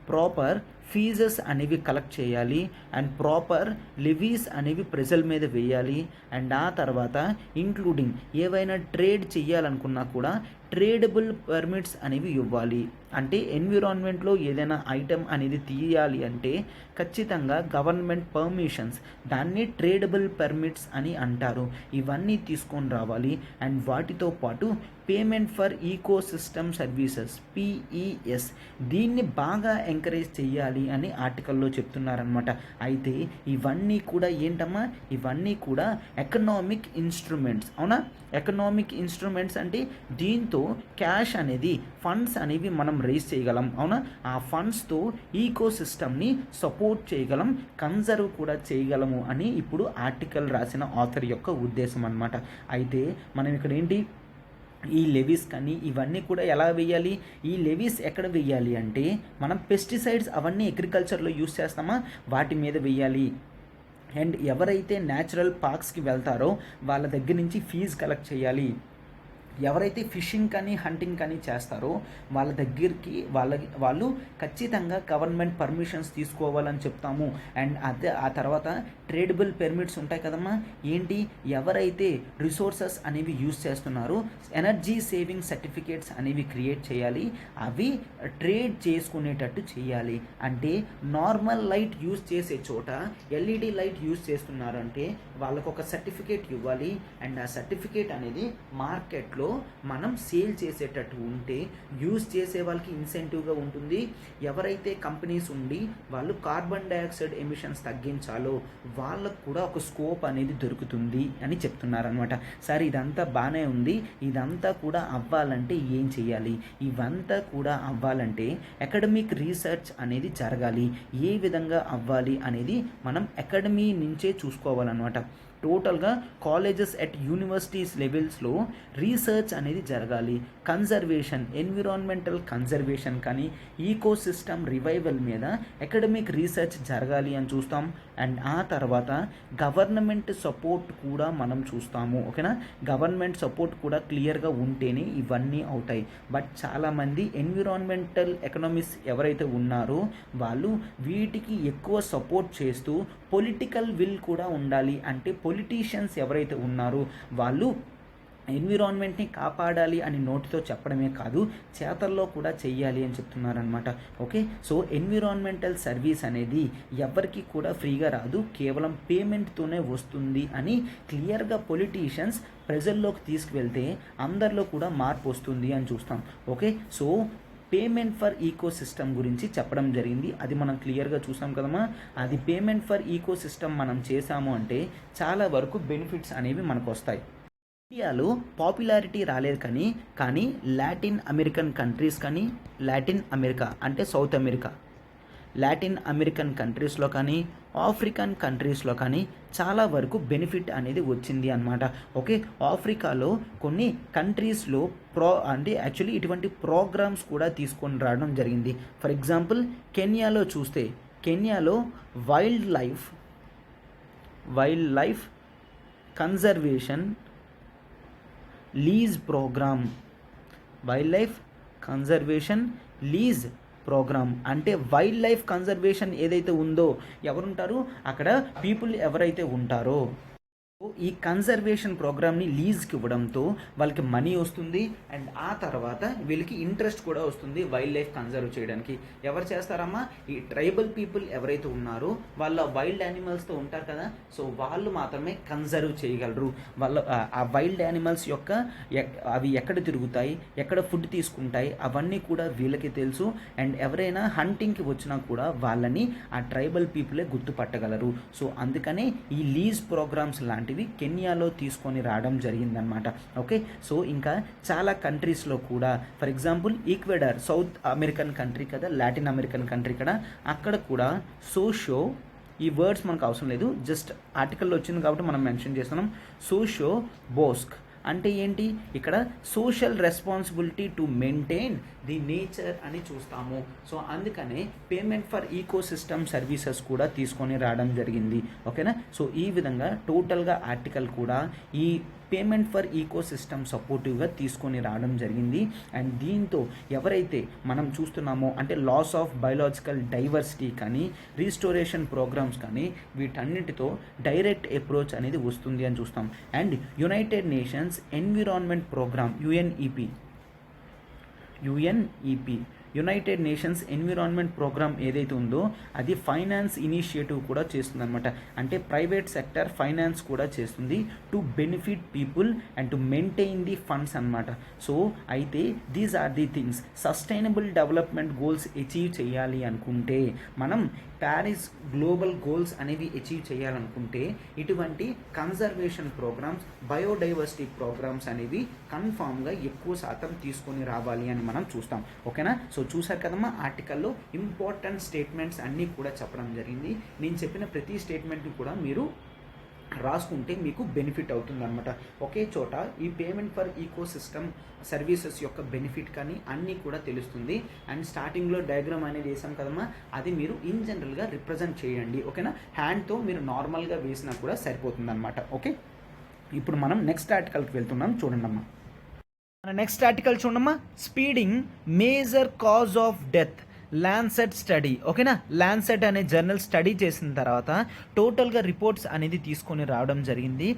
ప్రాపర్ ఫీజెస్ అనేవి కలెక్ట్ చేయాలి అండ్ ప్రాపర్ లివీస్ అనేవి ప్రజల మీద వేయాలి. అండ్ ఆ తర్వాత ఇంక్లూడింగ్ ఏవైనా ట్రేడ్ చేయాలనుకున్నా కూడా ట్రేడబుల్ పర్మిట్స్ అనేవి ఇవ్వాలి. అంటే ఎన్విరాన్మెంట్లో ఏదైనా ఐటెం అనేది తీయాలి అంటే ఖచ్చితంగా గవర్నమెంట్ పర్మిషన్స్, దాన్ని ట్రేడబుల్ పర్మిట్స్ అని అంటారు. ఇవన్నీ తీసుకొని రావాలి. అండ్ వాటితో పాటు payment for ecosystem services PES, దీన్ని బాగా ఎంకరేజ్ చేయాలి అని ఆర్టికల్లో చెప్తున్నారనమాట. అయితే ఇవన్నీ కూడా ఏంటమ్మా, ఇవన్నీ కూడా ఎకనామిక్ ఇన్స్ట్రుమెంట్స్. అవునా, ఎకనామిక్ ఇన్స్ట్రుమెంట్స్ అంటే దీంతో క్యాష్ అనేది, ఫండ్స్ అనేవి మనం రేస్ చేయగలం. అవునా, ఆ ఫండ్స్తో ఈకో సిస్టమ్ని సపోర్ట్ చేయగలం, కన్జర్వ్ కూడా చేయగలము అని ఇప్పుడు ఆర్టికల్ రాసిన ఆథర్ యొక్క ఉద్దేశం అన్నమాట. అయితే మనం ఇక్కడ ఏంటి, ఈ లెవీస్ కానీ ఇవన్నీ కూడా ఎలా వేయాలి, ఈ లెవీస్ ఎక్కడ వేయాలి అంటే మనం పెస్టిసైడ్స్ అవన్నీ అగ్రికల్చర్లో యూస్ చేస్తామా, వాటి మీద వేయాలి. అండ్ ఎవరైతే న్యాచురల్ పార్క్స్కి వెళ్తారో వాళ్ళ దగ్గర నుంచి ఫీజు కలెక్ట్ చేయాలి. ఎవరైతే ఫిషింగ్ కానీ హంటింగ్ కానీ చేస్తారో వాళ్ళ దగ్గరికి వాళ్ళు ఖచ్చితంగా గవర్నమెంట్ పర్మిషన్స్ తీసుకోవాలని చెప్తాము. అండ్ అదే ఆ తర్వాత ట్రేడబుల్ పెర్మిట్స్ ఉంటాయి కదమ్మా, ఏంటి, ఎవరైతే రిసోర్సెస్ అనేవి యూజ్ చేస్తున్నారో ఎనర్జీ సేవింగ్ సర్టిఫికేట్స్ అనేవి క్రియేట్ చేయాలి, అవి ట్రేడ్ చేసుకునేటట్టు చేయాలి. అంటే నార్మల్ లైట్ యూజ్ చేసే చోట LED లైట్ యూజ్ చేస్తున్నారు అంటే వాళ్ళకు ఒక సర్టిఫికేట్ ఇవ్వాలి. అండ్ ఆ సర్టిఫికేట్ అనేది మార్కెట్లో మనం సేల్ చేసేటట్టు ఉంటే యూజ్ చేసే వాళ్ళకి ఇన్సెంటివ్గా ఉంటుంది. ఎవరైతే కంపెనీస్ ఉండి వాళ్ళు కార్బన్ డైఆక్సైడ్ ఎమిషన్స్ తగ్గించాలో వాళ్ళకు కూడా ఒక స్కోప్ అనేది దొరుకుతుంది అని చెప్తున్నారనమాట. సరే, ఇదంతా బాగానే ఉంది, ఇదంతా కూడా అవ్వాలంటే ఏం చేయాలి, ఇవంతా కూడా అవ్వాలంటే అకాడమిక్ రీసెర్చ్ అనేది జరగాలి. ఏ విధంగా అవ్వాలి అనేది మనం అకాడమీ నుంచే చూసుకోవాలన్నమాట. టోటల్గా కాలేజెస్ అట్ యూనివర్సిటీస్ లెవెల్స్లో రీసెర్చ్ అనేది జరగాలి. కన్జర్వేషన్, ఎన్విరాన్మెంటల్ కన్జర్వేషన్ కానీ ఈకో సిస్టమ్ రివైవల్ మీద అకాడమిక్ రీసెర్చ్ జరగాలి అని చూస్తాం. అండ్ ఆ తర్వాత గవర్నమెంట్ సపోర్ట్ కూడా మనం చూస్తాము. ఓకేనా, గవర్నమెంట్ సపోర్ట్ కూడా క్లియర్గా ఉంటేనే ఇవన్నీ అవుతాయి. బట్ చాలామంది ఎన్విరాన్మెంటల్ ఎకనామిక్స్ ఎవరైతే ఉన్నారో వాళ్ళు వీటికి ఎక్కువ సపోర్ట్ చేస్తూ పొలిటికల్ విల్ కూడా ఉండాలి. అంటే పొలిటీషియన్స్ ఎవరైతే ఉన్నారో వాళ్ళు ఎన్విరాన్మెంట్ని కాపాడాలి అని నోటితో చెప్పడమే కాదు చేతల్లో కూడా చెయ్యాలి అని చెప్తున్నారనమాట. ఓకే, సో ఎన్విరాన్మెంటల్ సర్వీస్ అనేది ఎవరికి కూడా ఫ్రీగా రాదు, కేవలం పేమెంట్తోనే వస్తుంది అని క్లియర్గా పొలిటీషియన్స్ ప్రజల్లోకి తీసుకువెళ్తే అందరిలో కూడా మార్పు వస్తుంది అని చూస్తాం. Okay, so payment for ecosystem గురించి చెప్పడం జరిగింది, అది మనం క్లియర్గా చూసాం కదమ్మా. అది పేమెంట్ ఫర్ ఈకో సిస్టమ్ మనం చేసాము అంటే చాలా వరకు బెనిఫిట్స్ అనేవి మనకు వస్తాయి. ఇండియాలో పాపులారిటీ రాలేదు కానీ లాటిన్ అమెరికన్ కంట్రీస్ కానీ, లాటిన్ అమెరికా అంటే సౌత్ అమెరికా, లాటిన్ అమెరికన్ కంట్రీస్లో కానీ ఆఫ్రికన్ కంట్రీస్లో కానీ చాలా వరకు బెనిఫిట్ అనేది వచ్చింది అన్నమాట. ఓకే, ఆఫ్రికాలో కొన్ని కంట్రీస్లో అంటే యాక్చువల్లీ ఇటువంటి ప్రోగ్రామ్స్ కూడా తీసుకొని రావడం జరిగింది. ఫర్ ఎగ్జాంపుల్ కెన్యాలో చూస్తే, కెన్యాలో wildlife conservation lease program, wildlife conservation lease program అంటే వైల్డ్ లైఫ్ కన్జర్వేషన్ ఏదైతే ఉందో ఎవరుంటారు అక్కడ, పీపుల్ ఎవరైతే ఉంటారో ఈ కన్జర్వేషన్ ప్రోగ్రామ్ని లీజ్కి ఇవ్వడంతో వాళ్ళకి మనీ వస్తుంది అండ్ ఆ తర్వాత వీళ్ళకి ఇంట్రెస్ట్ కూడా వస్తుంది వైల్డ్ లైఫ్ కన్జర్వ్ చేయడానికి. ఎవరు చేస్తారమ్మా? ఈ ట్రైబల్ పీపుల్ ఎవరైతే ఉన్నారో వాళ్ళ వైల్డ్ యానిమల్స్తో ఉంటారు కదా, సో వాళ్ళు మాత్రమే కన్జర్వ్ చేయగలరు. వాళ్ళ ఆ వైల్డ్ యానిమల్స్ యొక్క అవి ఎక్కడ తిరుగుతాయి, ఎక్కడ ఫుడ్ తీసుకుంటాయి, అవన్నీ కూడా వీళ్ళకి తెలుసు. అండ్ ఎవరైనా హంటింగ్కి వచ్చినా కూడా వాళ్ళని ఆ ట్రైబల్ పీపులే గుర్తుపట్టగలరు. సో అందుకనే ఈ లీజ్ ప్రోగ్రామ్స్ లాంటివి కెన్యాలో తీసుకొని రావడం జరిగిందనమాట. ఓకే, సో ఇంకా చాలా కంట్రీస్లో కూడా, for example Ecuador south American country కదా, లాటిన్ అమెరికన్ కంట్రీ కదా, అక్కడ కూడా సోషో, ఈ వర్డ్స్ మనకు అవసరం లేదు, జస్ట్ ఆర్టికల్లో వచ్చింది కాబట్టి మనం మెన్షన్ చేస్తున్నాం. సోషో బోస్క్ అంటే ఏంటి? ఇక్కడ social responsibility to maintain the nature అని చూస్తాము. సో అందుకనే payment for ecosystem services కూడా తీసుకొని రావడం జరిగింది. ఓకేనా? సో ఈ విధంగా టోటల్గా ఆర్టికల్ కూడా ఈ పేమెంట్ ఫర్ ఈకో సిస్టమ్ సపోర్టివ్గా తీసుకొని రావడం జరిగింది. అండ్ దీంతో ఎవరైతే మనం చూస్తున్నామో అంటే లాస్ ఆఫ్ బయోలాజికల్ డైవర్సిటీ కానీ, రీస్టోరేషన్ ప్రోగ్రామ్స్ కానీ, వీటన్నిటితో డైరెక్ట్ అప్రోచ్ అనేది వస్తుంది అని చూస్తాం. And United Nations Environment Programme UNEP United Nations Environment Programme ఏదైతే ఉందో అది ఫైనాన్స్ ఇనిషియేటివ్ కూడా చేస్తుంది అనమాట. అంటే ప్రైవేట్ సెక్టర్ ఫైనాన్స్ కూడా చేస్తుంది to benefit people and to maintain the funds అనమాట. సో అయితే these are the things. Sustainable development goals achieve చేయాలి అనుకుంటే, మనం ప్యారిస్ గ్లోబల్ గోల్స్ అనేవి అచీవ్ చేయాలనుకుంటే ఇటువంటి కన్జర్వేషన్ ప్రోగ్రామ్స్, బయోడైవర్సిటీ ప్రోగ్రామ్స్ అనేవి కన్ఫామ్గా ఎక్కువ శాతం తీసుకొని రావాలి అని మనం చూస్తాం. ఓకేనా? సో చూసారు కదమ్మా, ఆర్టికల్లో ఇంపార్టెంట్ స్టేట్మెంట్స్ అన్నీ కూడా చెప్పడం జరిగింది. నేను చెప్పిన ప్రతి స్టేట్మెంట్ని కూడా మీరు రాసుకుంటే మీకు బెనిఫిట్ అవుతుందన్నమాట. ఒకే చోట ఈ payment for ecosystem services యొక్క బెనిఫిట్ కానీ అన్నీ కూడా తెలుస్తుంది. అండ్ స్టార్టింగ్లో డయాగ్రామ్ అనేది వేసాం కదమ్మా, అది మీరు ఇన్ జనరల్గా రిప్రజెంట్ చేయండి. ఓకేనా? హ్యాండ్తో మీరు నార్మల్గా వేసినా కూడా సరిపోతుంది అనమాట. ఓకే, ఇప్పుడు మనం నెక్స్ట్ ఆర్టికల్కి వెళ్తున్నాం. చూడండి అమ్మా, మన నెక్స్ట్ ఆర్టికల్ చూడమ్మా, speeding major cause of death Lancet study. ఓకేనా? ల్యాన్సెట్ అనే జర్నల్ స్టడీ చేసిన తర్వాత టోటల్గా రిపోర్ట్స్ అనేది తీసుకొని రావడం జరిగింది.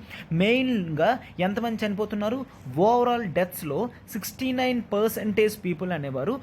మెయిన్గా ఎంతమంది చనిపోతున్నారు? ఓవరాల్ డెత్స్లో 69% పీపుల్ అనేవారు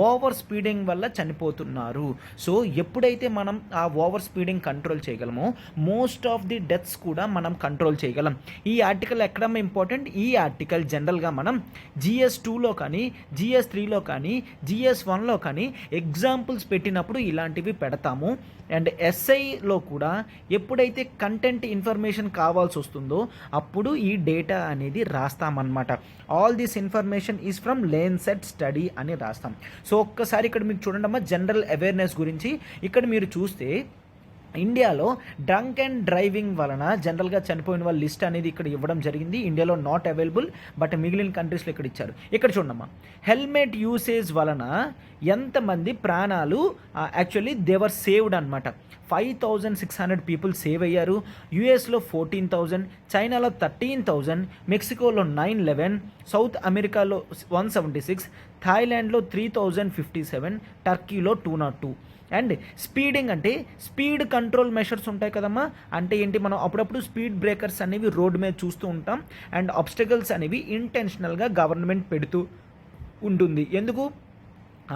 ఓవర్ స్పీడింగ్ వల్ల చనిపోతున్నారు. సో ఎప్పుడైతే మనం ఆ ఓవర్ స్పీడింగ్ కంట్రోల్ చేయగలమో మోస్ట్ ఆఫ్ ది డెత్స్ కూడా మనం కంట్రోల్ చేయగలం. ఈ ఆర్టికల్ ఎక్కడమ్మా ఇంపార్టెంట్? ఈ ఆర్టికల్ జనరల్గా మనం GS2లో కానీ, GS3లో కానీ, GS1లో కానీ ఎగ్జాంపుల్స్ పెట్టినప్పుడు ఇలాంటివి పెడతాము. అండ్ ఎస్ఐలో కూడా ఎప్పుడైతే కంటెంట్ ఇన్ఫర్మేషన్ కావాల్సి వస్తుందో అప్పుడు ఈ డేటా అనేది రాస్తామన్నమాట. All this information is from Lancet study అని రాస్తాం. సో ఒక్కసారి ఇక్కడ మీకు చూడండి అమ్మా, జనరల్ అవేర్నెస్ గురించి ఇక్కడ మీరు చూస్తే ఇండియాలో డ్రంక్ అండ్ డ్రైవింగ్ వలన జనరల్గా చనిపోయిన వాళ్ళ లిస్ట్ అనేది ఇక్కడ ఇవ్వడం జరిగింది. ఇండియాలో నాట్ అవైలబుల్, బట్ మిగిలిన కంట్రీస్లో ఇక్కడ ఇచ్చారు. ఇక్కడ చూడమ్మా, హెల్మెట్ యూసేజ్ వలన ఎంతమంది ప్రాణాలు యాక్చువల్లీ దేవర్ సేవ్డ్ అనమాట. 5600 పీపుల్ సేవ్ అయ్యారు. యుఎస్లో 14,000, చైనాలో 13,000, మెక్సికోలో 911, సౌత్ అమెరికాలో 176, థాయిలాండ్లో 3057, టర్కీలో 202. అండ్ స్పీడింగ్ అంటే స్పీడ్ కంట్రోల్ మెషర్స్ ఉంటాయి కదమ్మా. అంటే ఏంటి? మనం అప్పుడప్పుడు స్పీడ్ బ్రేకర్స్ అనేవి రోడ్డు మీద చూస్తూ ఉంటాం. అండ్ ఆబ్స్టకల్స్ అనేవి ఇంటెన్షనల్గా గవర్నమెంట్ పెడుతూ ఉంటుంది. ఎందుకు?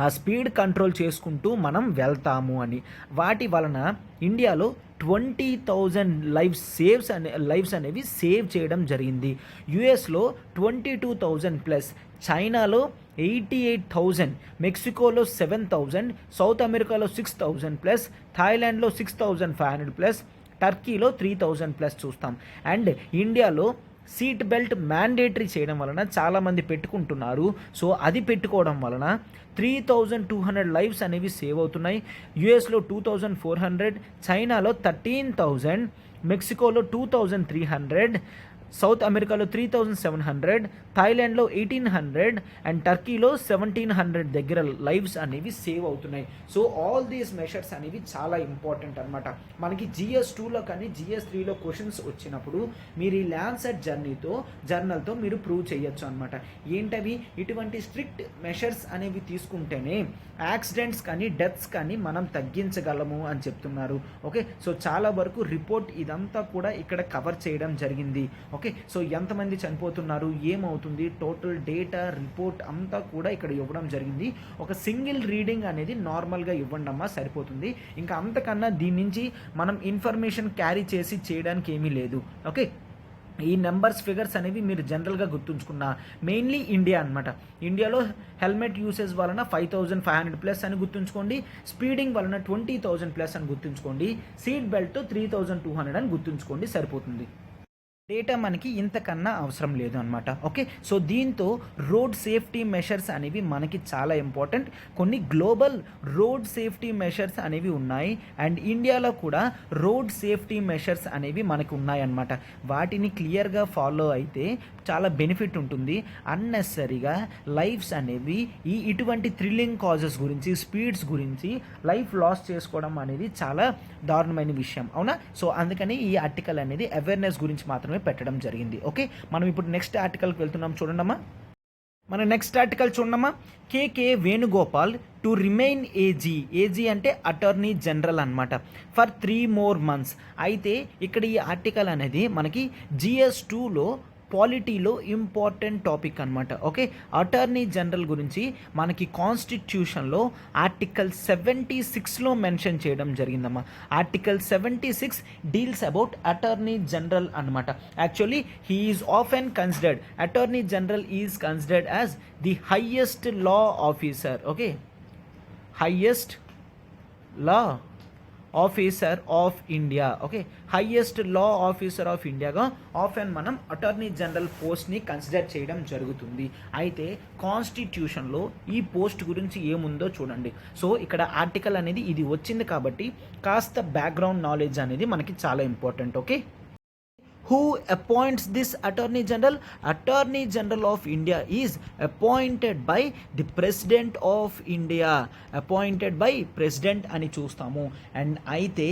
ఆ స్పీడ్ కంట్రోల్ చేసుకుంటూ మనం వెళ్తాము అని. వాటి వలన ఇండియాలో 20,000 లైవ్స్ అనేవి సేవ్ చేయడం జరిగింది. యుఎస్లో 22,000 ప్లస్, చైనాలో 88,000, మెక్సికోలో 7,000, సౌత్ అమెరికాలో 6,000 ప్లస్, థాయిలాండ్లో 6,500 ప్లస్, టర్కీలో 3,000 ప్లస్ చూస్తాం. అండ్ ఇండియాలో సీట్ బెల్ట్ మ్యాండేటరీ చేయడం వలన చాలామంది పెట్టుకుంటున్నారు. సో అది పెట్టుకోవడం వలన 3,200 లైవ్స్ అనేవి సేవ్ అవుతున్నాయి. యుఎస్లో 2,400, చైనాలో 13,000, మెక్సికోలో 2,300, సౌత్ అమెరికాలో 3700, థాయిలాండ్లో 1800 అండ్ టర్కీలో 1700 దగ్గర లైవ్స్ అనేవి సేవ్ అవుతున్నాయి. సో ఆల్ దీస్ మెషర్స్ అనేవి చాలా ఇంపార్టెంట్ అనమాట. మనకి GS2లో కానీ GS3లో క్వశ్చన్స్ వచ్చినప్పుడు మీరు ఈ ల్యాన్సెట్ జర్నల్తో మీరు ప్రూవ్ చేయొచ్చు అనమాట. ఏంటవి? ఇటువంటి స్ట్రిక్ట్ మెషర్స్ అనేవి తీసుకుంటేనే యాక్సిడెంట్స్ కానీ డెత్స్ కానీ మనం తగ్గించగలము అని చెప్తున్నారు. ఓకే, సో చాలా వరకు రిపోర్ట్ ఇదంతా కూడా ఇక్కడ కవర్ చేయడం జరిగింది. ఓకే, సో ఎంతమంది చనిపోతున్నారు, ఏమవుతుంది, టోటల్ డేటా రిపోర్ట్ అంతా కూడా ఇక్కడ ఇవ్వడం జరిగింది. ఒక సింగిల్ రీడింగ్ అనేది నార్మల్గా ఇవ్వండి అమ్మా, సరిపోతుంది. ఇంకా అంతకన్నా దీని నుంచి మనం ఇన్ఫర్మేషన్ క్యారీ చేసి చేయడానికి ఏమీ లేదు. ఓకే, ఈ నెంబర్స్ ఫిగర్స్ అనేవి మీరు జనరల్గా గుర్తుంచుకున్న మెయిన్లీ ఇండియా అనమాట. ఇండియాలో హెల్మెట్ యూసేజ్ వలన 5500+ అని గుర్తుంచుకోండి, స్పీడింగ్ వలన 20,000+ అని గుర్తుంచుకోండి, సీట్ బెల్ట్ 3200 అని గుర్తుంచుకోండి, సరిపోతుంది. డేటా మనకి ఇంతకన్నా అవసరం లేదు అనమాట. ఓకే, సో దీంతో రోడ్ సేఫ్టీ మెషర్స్ అనేవి మనకి చాలా ఇంపార్టెంట్. కొన్ని గ్లోబల్ రోడ్ సేఫ్టీ మెషర్స్ అనేవి ఉన్నాయి అండ్ ఇండియాలో కూడా రోడ్ సేఫ్టీ మెషర్స్ అనేవి మనకు ఉన్నాయన్నమాట. వాటిని క్లియర్గా ఫాలో అయితే చాలా బెనిఫిట్ ఉంటుంది. అన్నెసరీగా లైఫ్స్ అనేవి ఇటువంటి థ్రిల్లింగ్ కాజెస్ గురించి, స్పీడ్స్ గురించి లైఫ్ లాస్ చేసుకోవడం అనేది చాలా దారుణమైన విషయం, అవునా? సో అందుకని ఈ ఆర్టికల్ అనేది అవేర్నెస్ గురించి మాత్రమే పెట్టడం జరిగింది. ఓకే, మనం ఇప్పుడు నెక్స్ట్ ఆర్టికల్కి వెళ్తున్నాం. చూడండమ్మా, మన నెక్స్ట్ ఆర్టికల్ చూడమ్మా. K K Venugopal to remain AG అంటే అటార్నీ జనరల్ అనమాట ఫర్ 3 more months. అయితే ఇక్కడ ఈ ఆర్టికల్ అనేది మనకి GS2లో పాలిటీలో ఇంపార్టెంట్ టాపిక్ అనమాట. ఓకే, అటార్నీ జనరల్ గురించి మనకి కాన్స్టిట్యూషన్లో ఆర్టికల్ 76లో మెన్షన్ చేయడం జరిగిందమ్మా. Article 76 deals about attorney general అనమాట. Actually he is often considered, attorney general is considered as the highest law officer. Okay, highest law officer of India. Okay, highest law officer of ఇండియాగా often మనం attorney general పోస్ట్ని consider చేయడం జరుగుతుంది. అయితే కాన్స్టిట్యూషన్లో ఈ post గురించి ఏముందో చూడండి. సో ఇక్కడ ఆర్టికల్ అనేది ఇది వచ్చింది కాబట్టి కాస్త బ్యాక్గ్రౌండ్ నాలెడ్జ్ అనేది మనకి చాలా important. Okay, who appoints this attorney general? Attorney general of India is appointed by the president of India. appointed by president అని చూస్తాము. అండ్ అయితే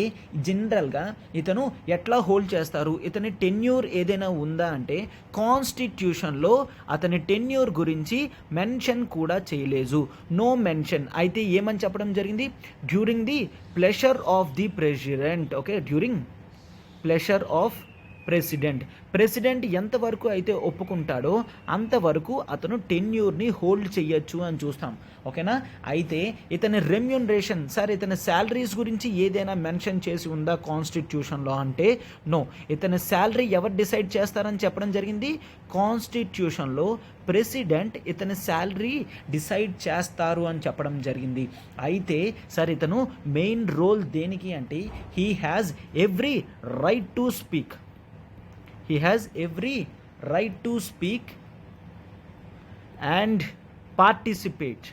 జనరల్గా ఇతను ఎట్లా హోల్డ్ చేస్తారు, ఇతని టెన్యూర్ ఏదైనా ఉందా అంటే కాన్స్టిట్యూషన్లో అతని టెన్యూర్ గురించి మెన్షన్ కూడా చేయలేదు, నో మెన్షన్. అయితే ఏమని చెప్పడం జరిగింది? During the pleasure of the president. Okay, during pleasure of president ఎంతవరకు అయితే ఒప్పుకుంటాడో అంతవరకు అతను టెన్యూర్ని హోల్డ్ చేయొచ్చు అని చూస్తాం. ఓకేనా? అయితే ఇతని రెమ్యూనరేషన్, సార్ ఇతని శాలరీస్ గురించి ఏదైనా మెన్షన్ చేసి ఉందా కాన్స్టిట్యూషన్లో అంటే నో. ఇతని శాలరీ ఎవరు డిసైడ్ చేస్తారని చెప్పడం జరిగింది? కాన్స్టిట్యూషన్లో ప్రెసిడెంట్ ఇతని శాలరీ డిసైడ్ చేస్తారు అని చెప్పడం జరిగింది. అయితే సార్ ఇతను మెయిన్ రోల్ దేనికి అంటే he has every right to speak. He has every right to speak and participate.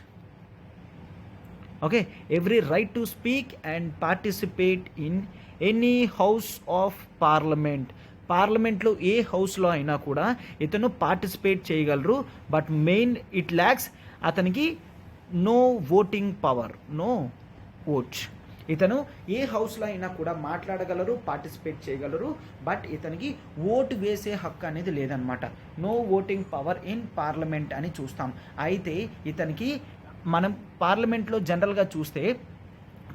Okay, every right to speak and participate in any house of parliament. పార్లమెంట్లో ఏ హౌస్లో అయినా కూడా ఇతను పార్టిసిపేట్ చేయగలరు. బట్ మెయిన్ ఇట్ ల్యాక్స్ అతనికి no voting power, no vote. ఇతను ఏ హౌస్లో అయినా కూడా మాట్లాడగలరు, పార్టిసిపేట్ చేయగలరు, బట్ ఇతనికి ఓటు వేసే హక్కు అనేది లేదనమాట. No voting power in parliament అని చూస్తాం. అయితే ఇతనికి మనం పార్లమెంట్లో జనరల్గా చూస్తే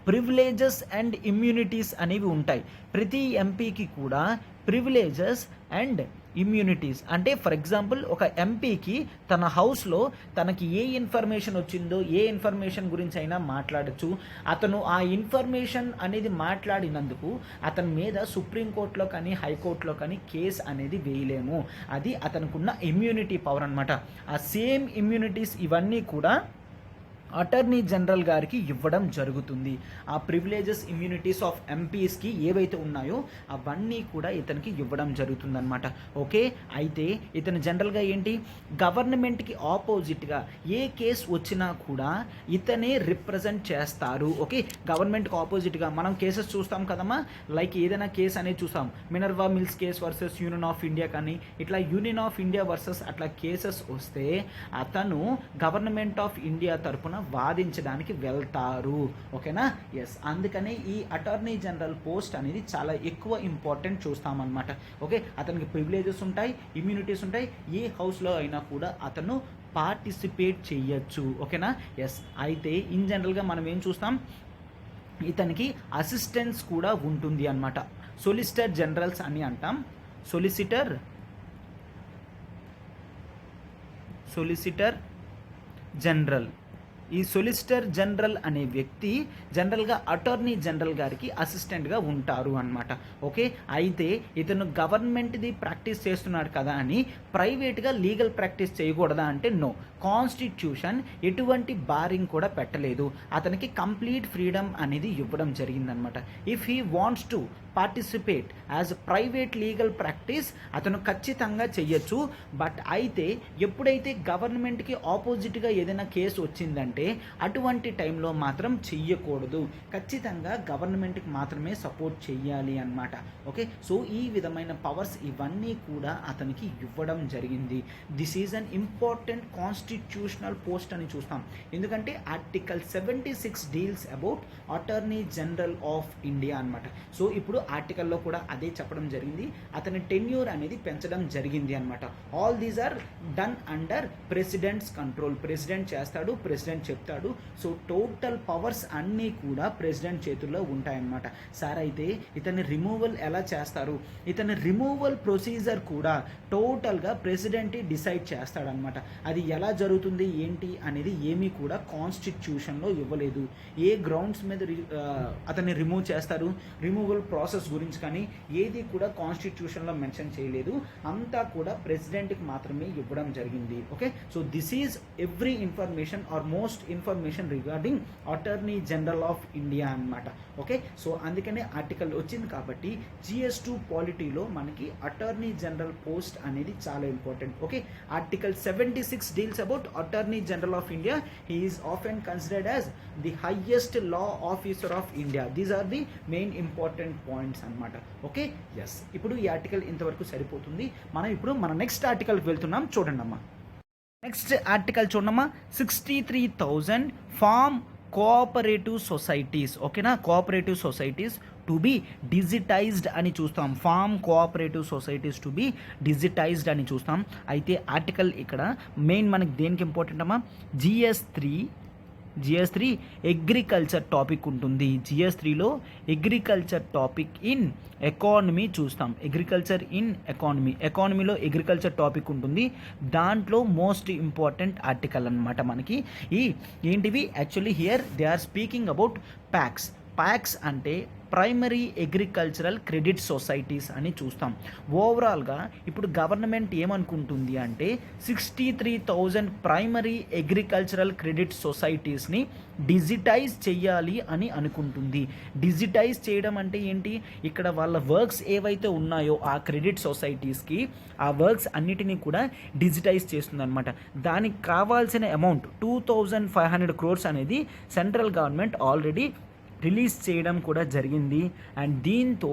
ప్రివిలేజెస్ అండ్ ఇమ్యూనిటీస్ అనేవి ఉంటాయి. ప్రతి ఎంపీకి కూడా ప్రివిలేజెస్ అండ్ ఇమ్యూనిటీస్ అంటే ఫర్ ఎగ్జాంపుల్ ఒక ఎంపీకి తన హౌస్లో తనకి ఏ ఇన్ఫర్మేషన్ వచ్చిందో ఏ ఇన్ఫర్మేషన్ గురించి అయినా మాట్లాడచ్చు. అతను ఆ ఇన్ఫర్మేషన్ అనేది మాట్లాడినందుకు అతని మీద సుప్రీంకోర్టులో కానీ హైకోర్టులో కానీ కేసు అనేది వేయలేము. అది అతనుకున్న ఇమ్యూనిటీ పవర్ అనమాట. ఆ సేమ్ ఇమ్యూనిటీస్ ఇవన్నీ కూడా అటార్నీ జనరల్ గారికి ఇవ్వడం జరుగుతుంది. ఆ ప్రివిలేజెస్ ఇమ్యూనిటీస్ ఆఫ్ ఎంపీస్కి ఏవైతే ఉన్నాయో అవన్నీ కూడా ఇతనికి ఇవ్వడం జరుగుతుందన్నమాట. ఓకే, అయితే ఇతను జనరల్గా ఏంటి, గవర్నమెంట్కి ఆపోజిట్గా ఏ కేసు వచ్చినా కూడా ఇతనే రిప్రజెంట్ చేస్తారు. ఓకే, గవర్నమెంట్కి ఆపోజిట్గా మనం కేసెస్ చూస్తాం కదమ్మా, లైక్ ఏదైనా కేసు అనేది చూస్తాం, Minerva Mills case versus Union of India, కానీ ఇట్లా యూనియన్ ఆఫ్ ఇండియా వర్సెస్ అట్లా కేసెస్ వస్తే అతను గవర్నమెంట్ ఆఫ్ ఇండియా తరపున వాదించడానికి వెళ్తారు. ఓకేనా, ఎస్, అందుకనే ఈ అటార్నీ జనరల్ పోస్ట్ అనేది చాలా ఎక్కువ ఇంపార్టెంట్ చూస్తామన్నమాట. ఓకే, అతనికి ప్రివిలేజెస్ ఉంటాయి, ఇమ్యూనిటీస్ ఉంటాయి, ఏ హౌస్లో అయినా కూడా అతను పార్టిసిపేట్ చేయొచ్చు. ఓకేనా, ఎస్. అయితే ఇన్ జనరల్గా మనం ఏం చూస్తాం, ఇతనికి అసిస్టెన్స్ కూడా ఉంటుంది అన్నమాట. సొలిసిటర్ జనరల్స్ అని అంటాం. Solicitor general. ఈ సొలిసిటర్ జనరల్ అనే వ్యక్తి జనరల్గా అటార్నీ జనరల్ గారికి అసిస్టెంట్గా ఉంటారు అన్నమాట. ఓకే, అయితే ఇతను గవర్నమెంట్ది ప్రాక్టీస్ చేస్తున్నాడు కదా అని ప్రైవేట్గా లీగల్ ప్రాక్టీస్ చేయకూడదా అంటే నో, కాన్స్టిట్యూషన్ ఎటువంటి బారింగ్ కూడా పెట్టలేదు, అతనికి కంప్లీట్ ఫ్రీడమ్ అనేది ఇవ్వడం జరిగిందనమాట. If he wants to participate as private legal practice అతను ఖచ్చితంగా చెయ్యొచ్చు. బట్ అయితే ఎప్పుడైతే గవర్నమెంట్కి ఆపోజిట్గా ఏదైనా కేసు వచ్చిందంటే అటువంటి టైంలో మాత్రం చెయ్యకూడదు, ఖచ్చితంగా గవర్నమెంట్కి మాత్రమే సపోర్ట్ చెయ్యాలి అన్నమాట. ఓకే, సో ఈ విధమైన పవర్స్ ఇవన్నీ కూడా అతనికి ఇవ్వడం జరిగింది. This is an important constitutional post అని చూస్తాం, ఎందుకంటే article 76 deals about attorney general of India అన్నమాట. సో ఇప్పుడు ఆర్టికల్లో కూడా అదే చెప్పడం జరిగింది, అతని టెన్యూర్ అనేది పెంచడం జరిగింది అనమాట. All these are done under president's control. President చేస్తాడు, ప్రెసిడెంట్ చెప్తాడు. సో టోటల్ పవర్స్ అన్నీ కూడా ప్రెసిడెంట్ చేతుల్లో ఉంటాయన్నమాట. సార్ అయితే ఇతని రిమూవల్ ఎలా చేస్తారు, ఇతని రిమూవల్ ప్రొసీజర్ కూడా టోటల్గా ప్రెసిడెంట్ డిసైడ్ చేస్తాడనమాట. అది ఎలా జరుగుతుంది ఏంటి అనేది ఏమీ కూడా కాన్స్టిట్యూషన్లో ఇవ్వలేదు. ఏ గ్రౌండ్స్ మీద అతన్ని రిమూవ్ చేస్తారు, రిమూవల్ ప్రాసెస్ గురించి కానీ ఏది కూడా కాన్స్టిట్యూషన్లో మెన్షన్ చేయలేదు, అంతా కూడా ప్రెసిడెంట్కి మాత్రమే ఇవ్వడం జరిగింది. Okay, so this is every information are most information regarding attorney general of India అన్నమాట. ఓకే, సో అందుకనే ఆర్టికల్ వచ్చింది కాబట్టి GS2 పాలిటీలో మనకి అటార్నీ జనరల్ పోస్ట్ అనేది చాలా important. Okay, article 76 deals about attorney general of India. He is often considered as the highest law officer of India. These are the main important points అన్నమాట. Okay, yes, ఇప్పుడు ఈ article ఇంతవరకు సరిపోతుంది. మనం ఇప్పుడు మన నెక్స్ట్ ఆర్టికల్కి వెళ్తున్నాం, చూడండి అమ్మా. నెక్స్ట్ ఆర్టికల్ చూడమ్మా, 63,000 ఫార్మ్ కోఆపరేటివ్ సొసైటీస్. ఓకేనా, cooperative societies to be digitised అని చూస్తాం. Farm cooperative societies to be digitised అని చూస్తాం. అయితే ఆర్టికల్ ఇక్కడ మెయిన్ మనకి దేనికి ఇంపార్టెంట్ అమ్మా, GS3 అగ్రికల్చర్ టాపిక్ ఉంటుంది. GS3లో అగ్రికల్చర్ టాపిక్ ఇన్ ఎకానమీ చూస్తాం. అగ్రికల్చర్ ఇన్ ఎకానమీలో అగ్రికల్చర్ టాపిక్ ఉంటుంది. దాంట్లో మోస్ట్ ఇంపార్టెంట్ ఆర్టికల్ అనమాట మనకి. ఏంటివి actually here they are speaking about PACS అంటే ప్రైమరీ అగ్రికల్చరల్ క్రెడిట్ సొసైటీస్ అని చూస్తాం. ఓవరాల్గా ఇప్పుడు గవర్నమెంట్ ఏమనుకుంటుంది అంటే 63,000 ప్రైమరీ అగ్రికల్చరల్ క్రెడిట్ సొసైటీస్ని డిజిటైజ్ చేయాలి అని అనుకుంటుంది. డిజిటైజ్ చేయడం అంటే ఏంటి, ఇక్కడ వాళ్ళ వర్క్స్ ఏవైతే ఉన్నాయో ఆ క్రెడిట్ సొసైటీస్కి ఆ వర్క్స్ అన్నిటినీ కూడా డిజిటైజ్ చేస్తుంది అనమాట. దానికి కావాల్సిన అమౌంట్ 2,500 crores అనేది సెంట్రల్ గవర్నమెంట్ ఆల్రెడీ రిలీజ్ చేయడం కూడా జరిగింది. అండ్ దీంతో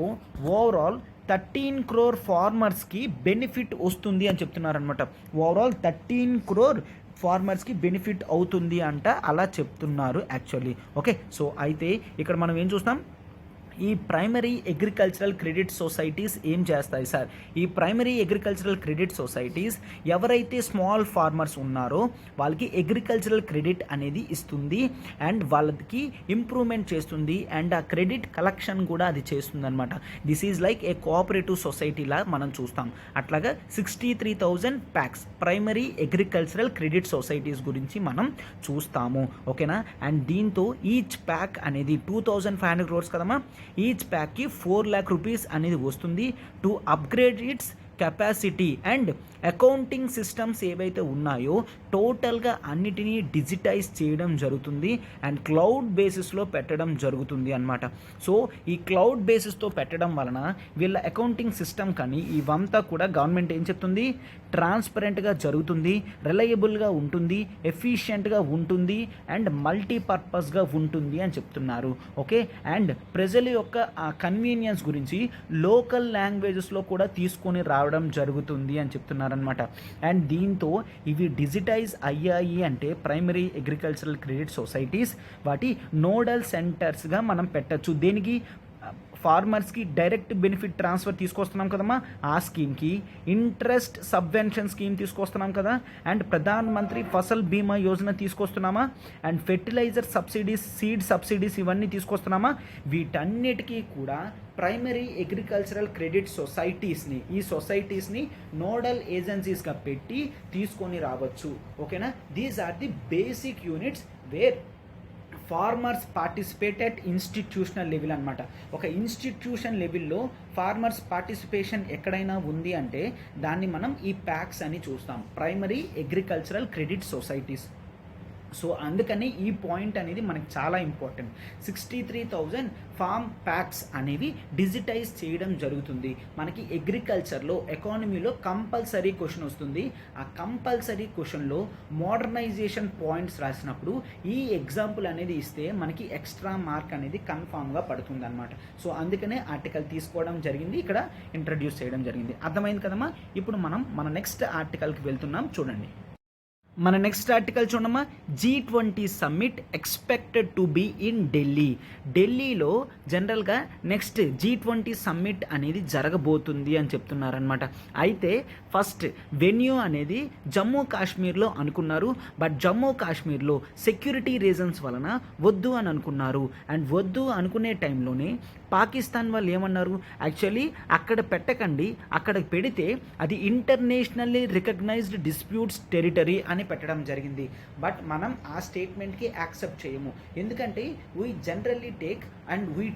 ఓవరాల్ 13 crore ఫార్మర్స్కి బెనిఫిట్ వస్తుంది అని చెప్తున్నారనమాట. ఓవరాల్ 13 crore ఫార్మర్స్కి బెనిఫిట్ అవుతుంది అంట, అలా చెప్తున్నారు యాక్చువల్లీ. ఓకే, సో అయితే ఇక్కడ మనం ఏం చూస్తాం, ఈ ప్రైమరీ అగ్రికల్చరల్ క్రెడిట్ సొసైటీస్ ఏం చేస్తాయి సార్, ఈ ప్రైమరీ అగ్రికల్చరల్ క్రెడిట్ సొసైటీస్ ఎవరైతే స్మాల్ ఫార్మర్స్ ఉన్నారో వాళ్ళకి అగ్రికల్చరల్ క్రెడిట్ అనేది ఇస్తుంది అండ్ వాళ్ళకి ఇంప్రూవ్మెంట్ చేస్తుంది అండ్ ఆ క్రెడిట్ కలెక్షన్ కూడా అది చేస్తుంది అనమాట. This is like a cooperative సొసైటీలా మనం చూస్తాం. అట్లాగా 63,000 PACS primary agricultural credit societies గురించి మనం చూస్తాము. ఓకేనా, అండ్ దీంతో ఈచ్ ప్యాక్ అనేది 2,500 crores కదమ్మా, ఈచ్ ప్యాక్కి 4 lakh rupees అనేది వస్తుంది to upgrade it's capacity and accounting systems ఏవైతే ఉన్నాయో టోటల్గా అన్నిటినీ డిజిటైజ్ చేయడం జరుగుతుంది అండ్ క్లౌడ్ బేసిస్లో పెట్టడం జరుగుతుంది అన్నమాట. సో ఈ క్లౌడ్ బేసిస్తో పెట్టడం వలన వీళ్ళ అకౌంటింగ్ సిస్టమ్ కానీ ఇవంతా కూడా గవర్నమెంట్ ఏం చెప్తుంది, ట్రాన్స్పరెంట్గా జరుగుతుంది, రిలయబుల్గా ఉంటుంది, ఎఫిషియెంట్గా ఉంటుంది అండ్ మల్టీపర్పస్గా ఉంటుంది అని చెప్తున్నారు. ఓకే, అండ్ ప్రజల యొక్క కన్వీనియన్స్ గురించి లోకల్ లాంగ్వేజెస్లో కూడా తీసుకొని రావడం జరుగుతుంది అని చెప్తున్నారనమాట. అండ్ దీంతో ఇవి డిజిటైజ్ అయ్యాయి అంటే ప్రైమరీ అగ్రికల్చరల్ క్రెడిట్ సొసైటీస్ వాటి నోడల్ సెంటర్స్గా మనం పెట్టచ్చు. దేనికి, ఫార్మర్స్కి డైరెక్ట్ బెనిఫిట్ ట్రాన్స్ఫర్ తీసుకొస్తున్నాం కదమ్మా, ఆ స్కీమ్కి ఇంట్రెస్ట్ సబ్వెన్షన్ స్కీమ్ తీసుకొస్తున్నాం కదా, అండ్ ప్రధాన్ మంత్రి ఫసల్ బీమా యోజన తీసుకొస్తున్నామా, and fertilizer subsidies, seed subsidies ఇవన్నీ తీసుకొస్తున్నామా. వీటన్నిటికీ కూడా ప్రైమరీ అగ్రికల్చరల్ క్రెడిట్ సొసైటీస్ని, ఈ సొసైటీస్ని నోడల్ ఏజెన్సీస్గా పెట్టి తీసుకొని రావచ్చు. ఓకేనా, these are the basic units where farmers participate at institutional level అనమాట. ఒక ఇన్స్టిట్యూషన్ లెవెల్లో ఫార్మర్స్ పార్టిసిపేషన్ ఎక్కడైనా ఉంది అంటే దాన్ని మనం ఈ ప్యాక్స్ అని చూస్తాం, primary agricultural credit societies. So అందుకని ఈ పాయింట్ అనేది మనకి చాలా ఇంపార్టెంట్. 63,000 ఫార్మ్ ప్యాక్స్ అనేవి డిజిటైజ్ చేయడం జరుగుతుంది. మనకి అగ్రికల్చర్లో, ఎకానమీలో కంపల్సరీ క్వశ్చన్ వస్తుంది. ఆ కంపల్సరీ క్వశ్చన్లో మోడర్నైజేషన్ పాయింట్స్ రాసినప్పుడు ఈ ఎగ్జాంపుల్ అనేది ఇస్తే మనకి ఎక్స్ట్రా మార్క్ అనేది కన్ఫామ్గా పడుతుంది అనమాట. సో అందుకనే ఆర్టికల్ తీసుకోవడం జరిగింది, ఇక్కడ ఇంట్రడ్యూస్ చేయడం జరిగింది. అర్థమైంది కదమ్మా. ఇప్పుడు మనం మన నెక్స్ట్ ఆర్టికల్కి వెళ్తున్నాం, చూడండి. మన నెక్స్ట్ ఆర్టికల్ చూడమ్మా, G20 summit expected to be in Delhi. ఢిల్లీలో జనరల్గా నెక్స్ట్ G20 సమ్మిట్ అనేది జరగబోతుంది అని చెప్తున్నారనమాట. అయితే ఫస్ట్ వెన్యూ అనేది జమ్మూ కాశ్మీర్లో అనుకున్నారు, బట్ జమ్మూ కాశ్మీర్లో సెక్యూరిటీ రీజన్స్ వలన వద్దు అని అనుకున్నారు. అండ్ వద్దు అనుకునే టైంలోనే పాకిస్తాన్ వాళ్ళు ఏమన్నారు, యాక్చువల్లీ అక్కడ పెట్టకండి, అక్కడ పెడితే అది ఇంటర్నేషనల్లీ రికగ్నైజ్డ్ డిస్ప్యూట్స్ టెరిటరీ అని పెట్టడం జరిగింది. బట్ మనం ఆ స్టేట్మెంట్కి యాక్సెప్ట్ చేయము, ఎందుకంటే we generally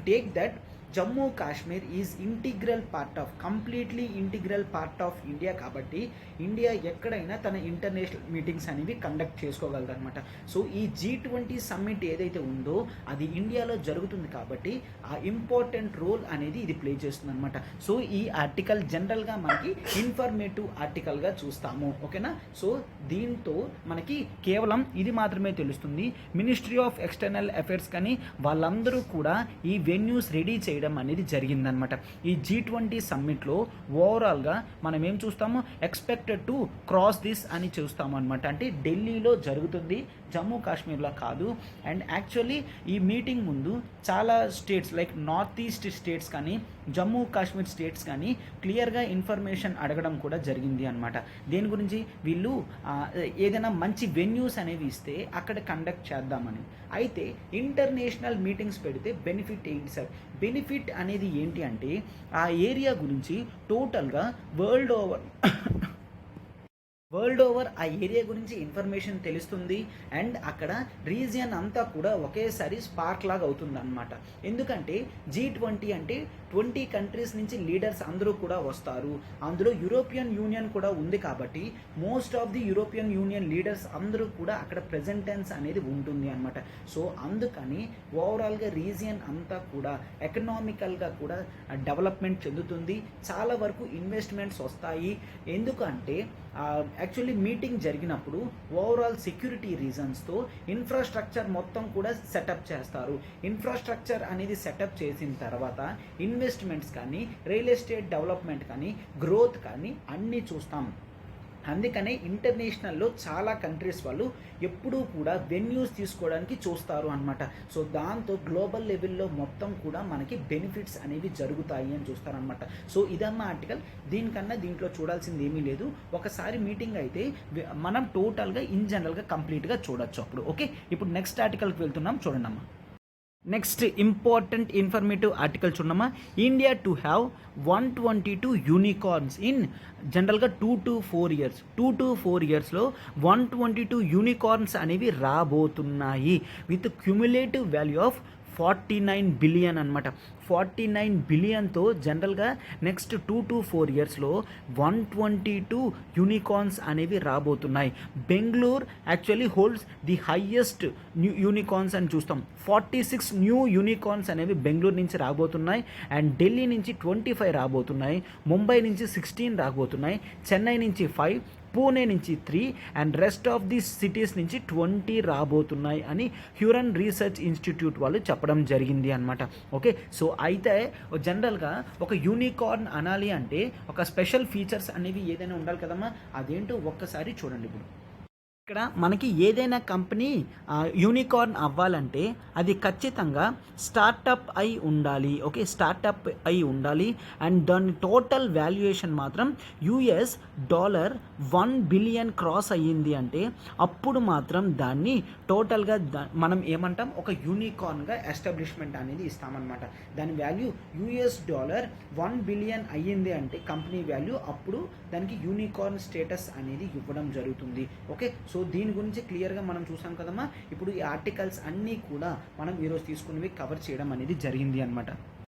take that Jammu Kashmir is integral part of, completely integral part of India. కాబట్టి ఇండియా ఎక్కడైనా తన ఇంటర్నేషనల్ మీటింగ్స్ అనేవి కండక్ట్ చేసుకోగలదు అనమాట. సో ఈ G20 సమ్మిట్ ఏదైతే ఉందో అది ఇండియాలో జరుగుతుంది కాబట్టి ఆ ఇంపార్టెంట్ రోల్ అనేది ఇది ప్లే చేస్తుంది అనమాట. సో ఈ ఆర్టికల్ జనరల్గా మనకి ఇన్ఫర్మేటివ్ ఆర్టికల్గా చూస్తాము. ఓకేనా, సో దీంతో మనకి కేవలం ఇది మాత్రమే తెలుస్తుంది, మినిస్ట్రీ ఆఫ్ ఎక్స్టర్నల్ అఫైర్స్ కానీ వాళ్ళందరూ కూడా ఈ వెన్యూస్ రెడీ చేయడం అనేది జరిగిందనమాట. ఈ G20 సమ్మిట్లో ఓవరాల్గా మనం ఏం చూస్తాము, ఎక్స్పెక్టెడ్ టు క్రాస్ దిస్ అని చూస్తాము అనమాట. అంటే ఢిల్లీలో జరుగుతుంది, జమ్మూ కాశ్మీర్లో కాదు. అండ్ యాక్చువల్లీ ఈ మీటింగ్ ముందు చాలా states like north east states కానీ జమ్మూ కాశ్మీర్ స్టేట్స్ కానీ క్లియర్గా ఇన్ఫర్మేషన్ అడగడం కూడా జరిగింది అనమాట. దేని గురించి, వీళ్ళు ఏదైనా మంచి వెన్యూస్ అనేవి ఇస్తే అక్కడ కండక్ట్ చేద్దామని. అయితే ఇంటర్నేషనల్ మీటింగ్స్ పెడితే బెనిఫిట్ ఏంటి సార్, బెనిఫిట్ అనేది ఏంటి అంటే ఆ ఏరియా గురించి టోటల్గా వరల్డ్ ఓవర్ ఆ ఏరియా గురించి ఇన్ఫర్మేషన్ తెలుస్తుంది. అండ్ అక్కడ రీజియన్ అంతా కూడా ఒకేసారి స్పార్క్ లాగా అవుతుంది అనమాట. ఎందుకంటే G20 అంటే 20 కంట్రీస్ నుంచి లీడర్స్ అందరూ కూడా వస్తారు. అందులో యూరోపియన్ యూనియన్ కూడా ఉంది కాబట్టి most of the European union leaders అందరూ కూడా అక్కడ ప్రెజెంటెన్స్ అనేది ఉంటుంది అనమాట. సో అందుకని ఓవరాల్గా రీజియన్ అంతా కూడా ఎకనామికల్గా కూడా డెవలప్మెంట్ చెందుతుంది, చాలా వరకు ఇన్వెస్ట్మెంట్స్ వస్తాయి. ఎందుకంటే యాక్చువల్లీ మీటింగ్ జరిగినప్పుడు ఓవరాల్ సెక్యూరిటీ రీజన్స్తో ఇన్ఫ్రాస్ట్రక్చర్ మొత్తం కూడా సెటప్ చేస్తారు. ఇన్ఫ్రాస్ట్రక్చర్ అనేది సెటప్ చేసిన తర్వాత ఇన్వెస్ట్మెంట్స్ కానీ, రియల్ ఎస్టేట్ డెవలప్మెంట్ కానీ, గ్రోత్ కానీ అన్నీ చూస్తాం. అందుకనే ఇంటర్నేషనల్లో చాలా కంట్రీస్ వాళ్ళు ఎప్పుడూ కూడా వెన్యూస్ తీసుకోవడానికి చూస్తారు అనమాట. సో దాంతో గ్లోబల్ లెవెల్లో మొత్తం కూడా మనకి బెనిఫిట్స్ అనేవి జరుగుతాయి అని చూస్తారనమాట. సో ఇదమ్మా ఆర్టికల్. దీనికన్నా దీంట్లో చూడాల్సింది ఏమీ లేదు. ఒకసారి మీటింగ్ అయితే మనం టోటల్గా ఇన్ జనరల్గా కంప్లీట్గా చూడొచ్చు అప్పుడు. ఓకే, ఇప్పుడు నెక్స్ట్ ఆర్టికల్కి వెళ్తున్నాం, చూడండి అమ్మా. నెక్స్ట్ ఇంపార్టెంట్ ఇన్ఫర్మేటివ్ ఆర్టికల్ చూడమ్మా. India to have 122 unicorns in జనరల్గా 2 to 4 years. 2 to 4 yearsలో 122 యూనికార్న్స్ అనేవి రాబోతున్నాయి with cumulative value of 49 billion అనమాట. 49 బిలియన్తో జనరల్గా నెక్స్ట్ 2 to 4 ఇయర్స్లో 122 యూనికార్న్స్ అనేవి రాబోతున్నాయి. Bengaluru actually holds the highest unicorns అని చూస్తాం. 46 న్యూ యూనికార్న్స్ అనేవి బెంగళూరు నుంచి రాబోతున్నాయి. అండ్ ఢిల్లీ నుంచి 25 రాబోతున్నాయి, ముంబై నుంచి 16 రాబోతున్నాయి, చెన్నై నుంచి 5, పూణే నుంచి 3 and rest of the cities నుంచి 20 రాబోతున్నాయి అని హ్యూరన్ రీసెర్చ్ ఇన్స్టిట్యూట్ వాళ్ళు చెప్పడం జరిగింది అనమాట. ఓకే, సో అయితే జనరల్గా ఒక యూనికార్న్ అనాలి అంటే ఒక స్పెషల్ ఫీచర్స్ అనేవి ఏదైనా ఉండాలి కదమ్మా. అదేంటో ఒక్కసారి చూడండి. ఇప్పుడు ఇక్కడ మనకి ఏదైనా కంపెనీ యూనికార్న్ అవ్వాలంటే అది ఖచ్చితంగా స్టార్టప్ అయి ఉండాలి. ఓకే, స్టార్టప్ అయి ఉండాలి. అండ్ దాని టోటల్ వాల్యుయేషన్ మాత్రం $1 బిలియన్ క్రాస్ అయ్యింది అంటే అప్పుడు మాత్రం దాన్ని టోటల్గా మనం ఏమంటాం, ఒక యూనికార్న్గా ఎస్టాబ్లిష్మెంట్ అనేది ఇస్తామన్నమాట. దాని వాల్యూ $1 బిలియన్ అయ్యింది అంటే కంపెనీ వాల్యూ, అప్పుడు దానికి యూనికార్న్ స్టేటస్ అనేది ఇవ్వడం జరుగుతుంది. ఓకే, సో దీని గురించి క్లియర్గా మనం చూసాం కదమ్మా. ఇప్పుడు ఈ ఆర్టికల్స్ అన్నీ కూడా మనం ఈరోజు తీసుకున్నవి కవర్ చేయడం అనేది జరిగింది అనమాట.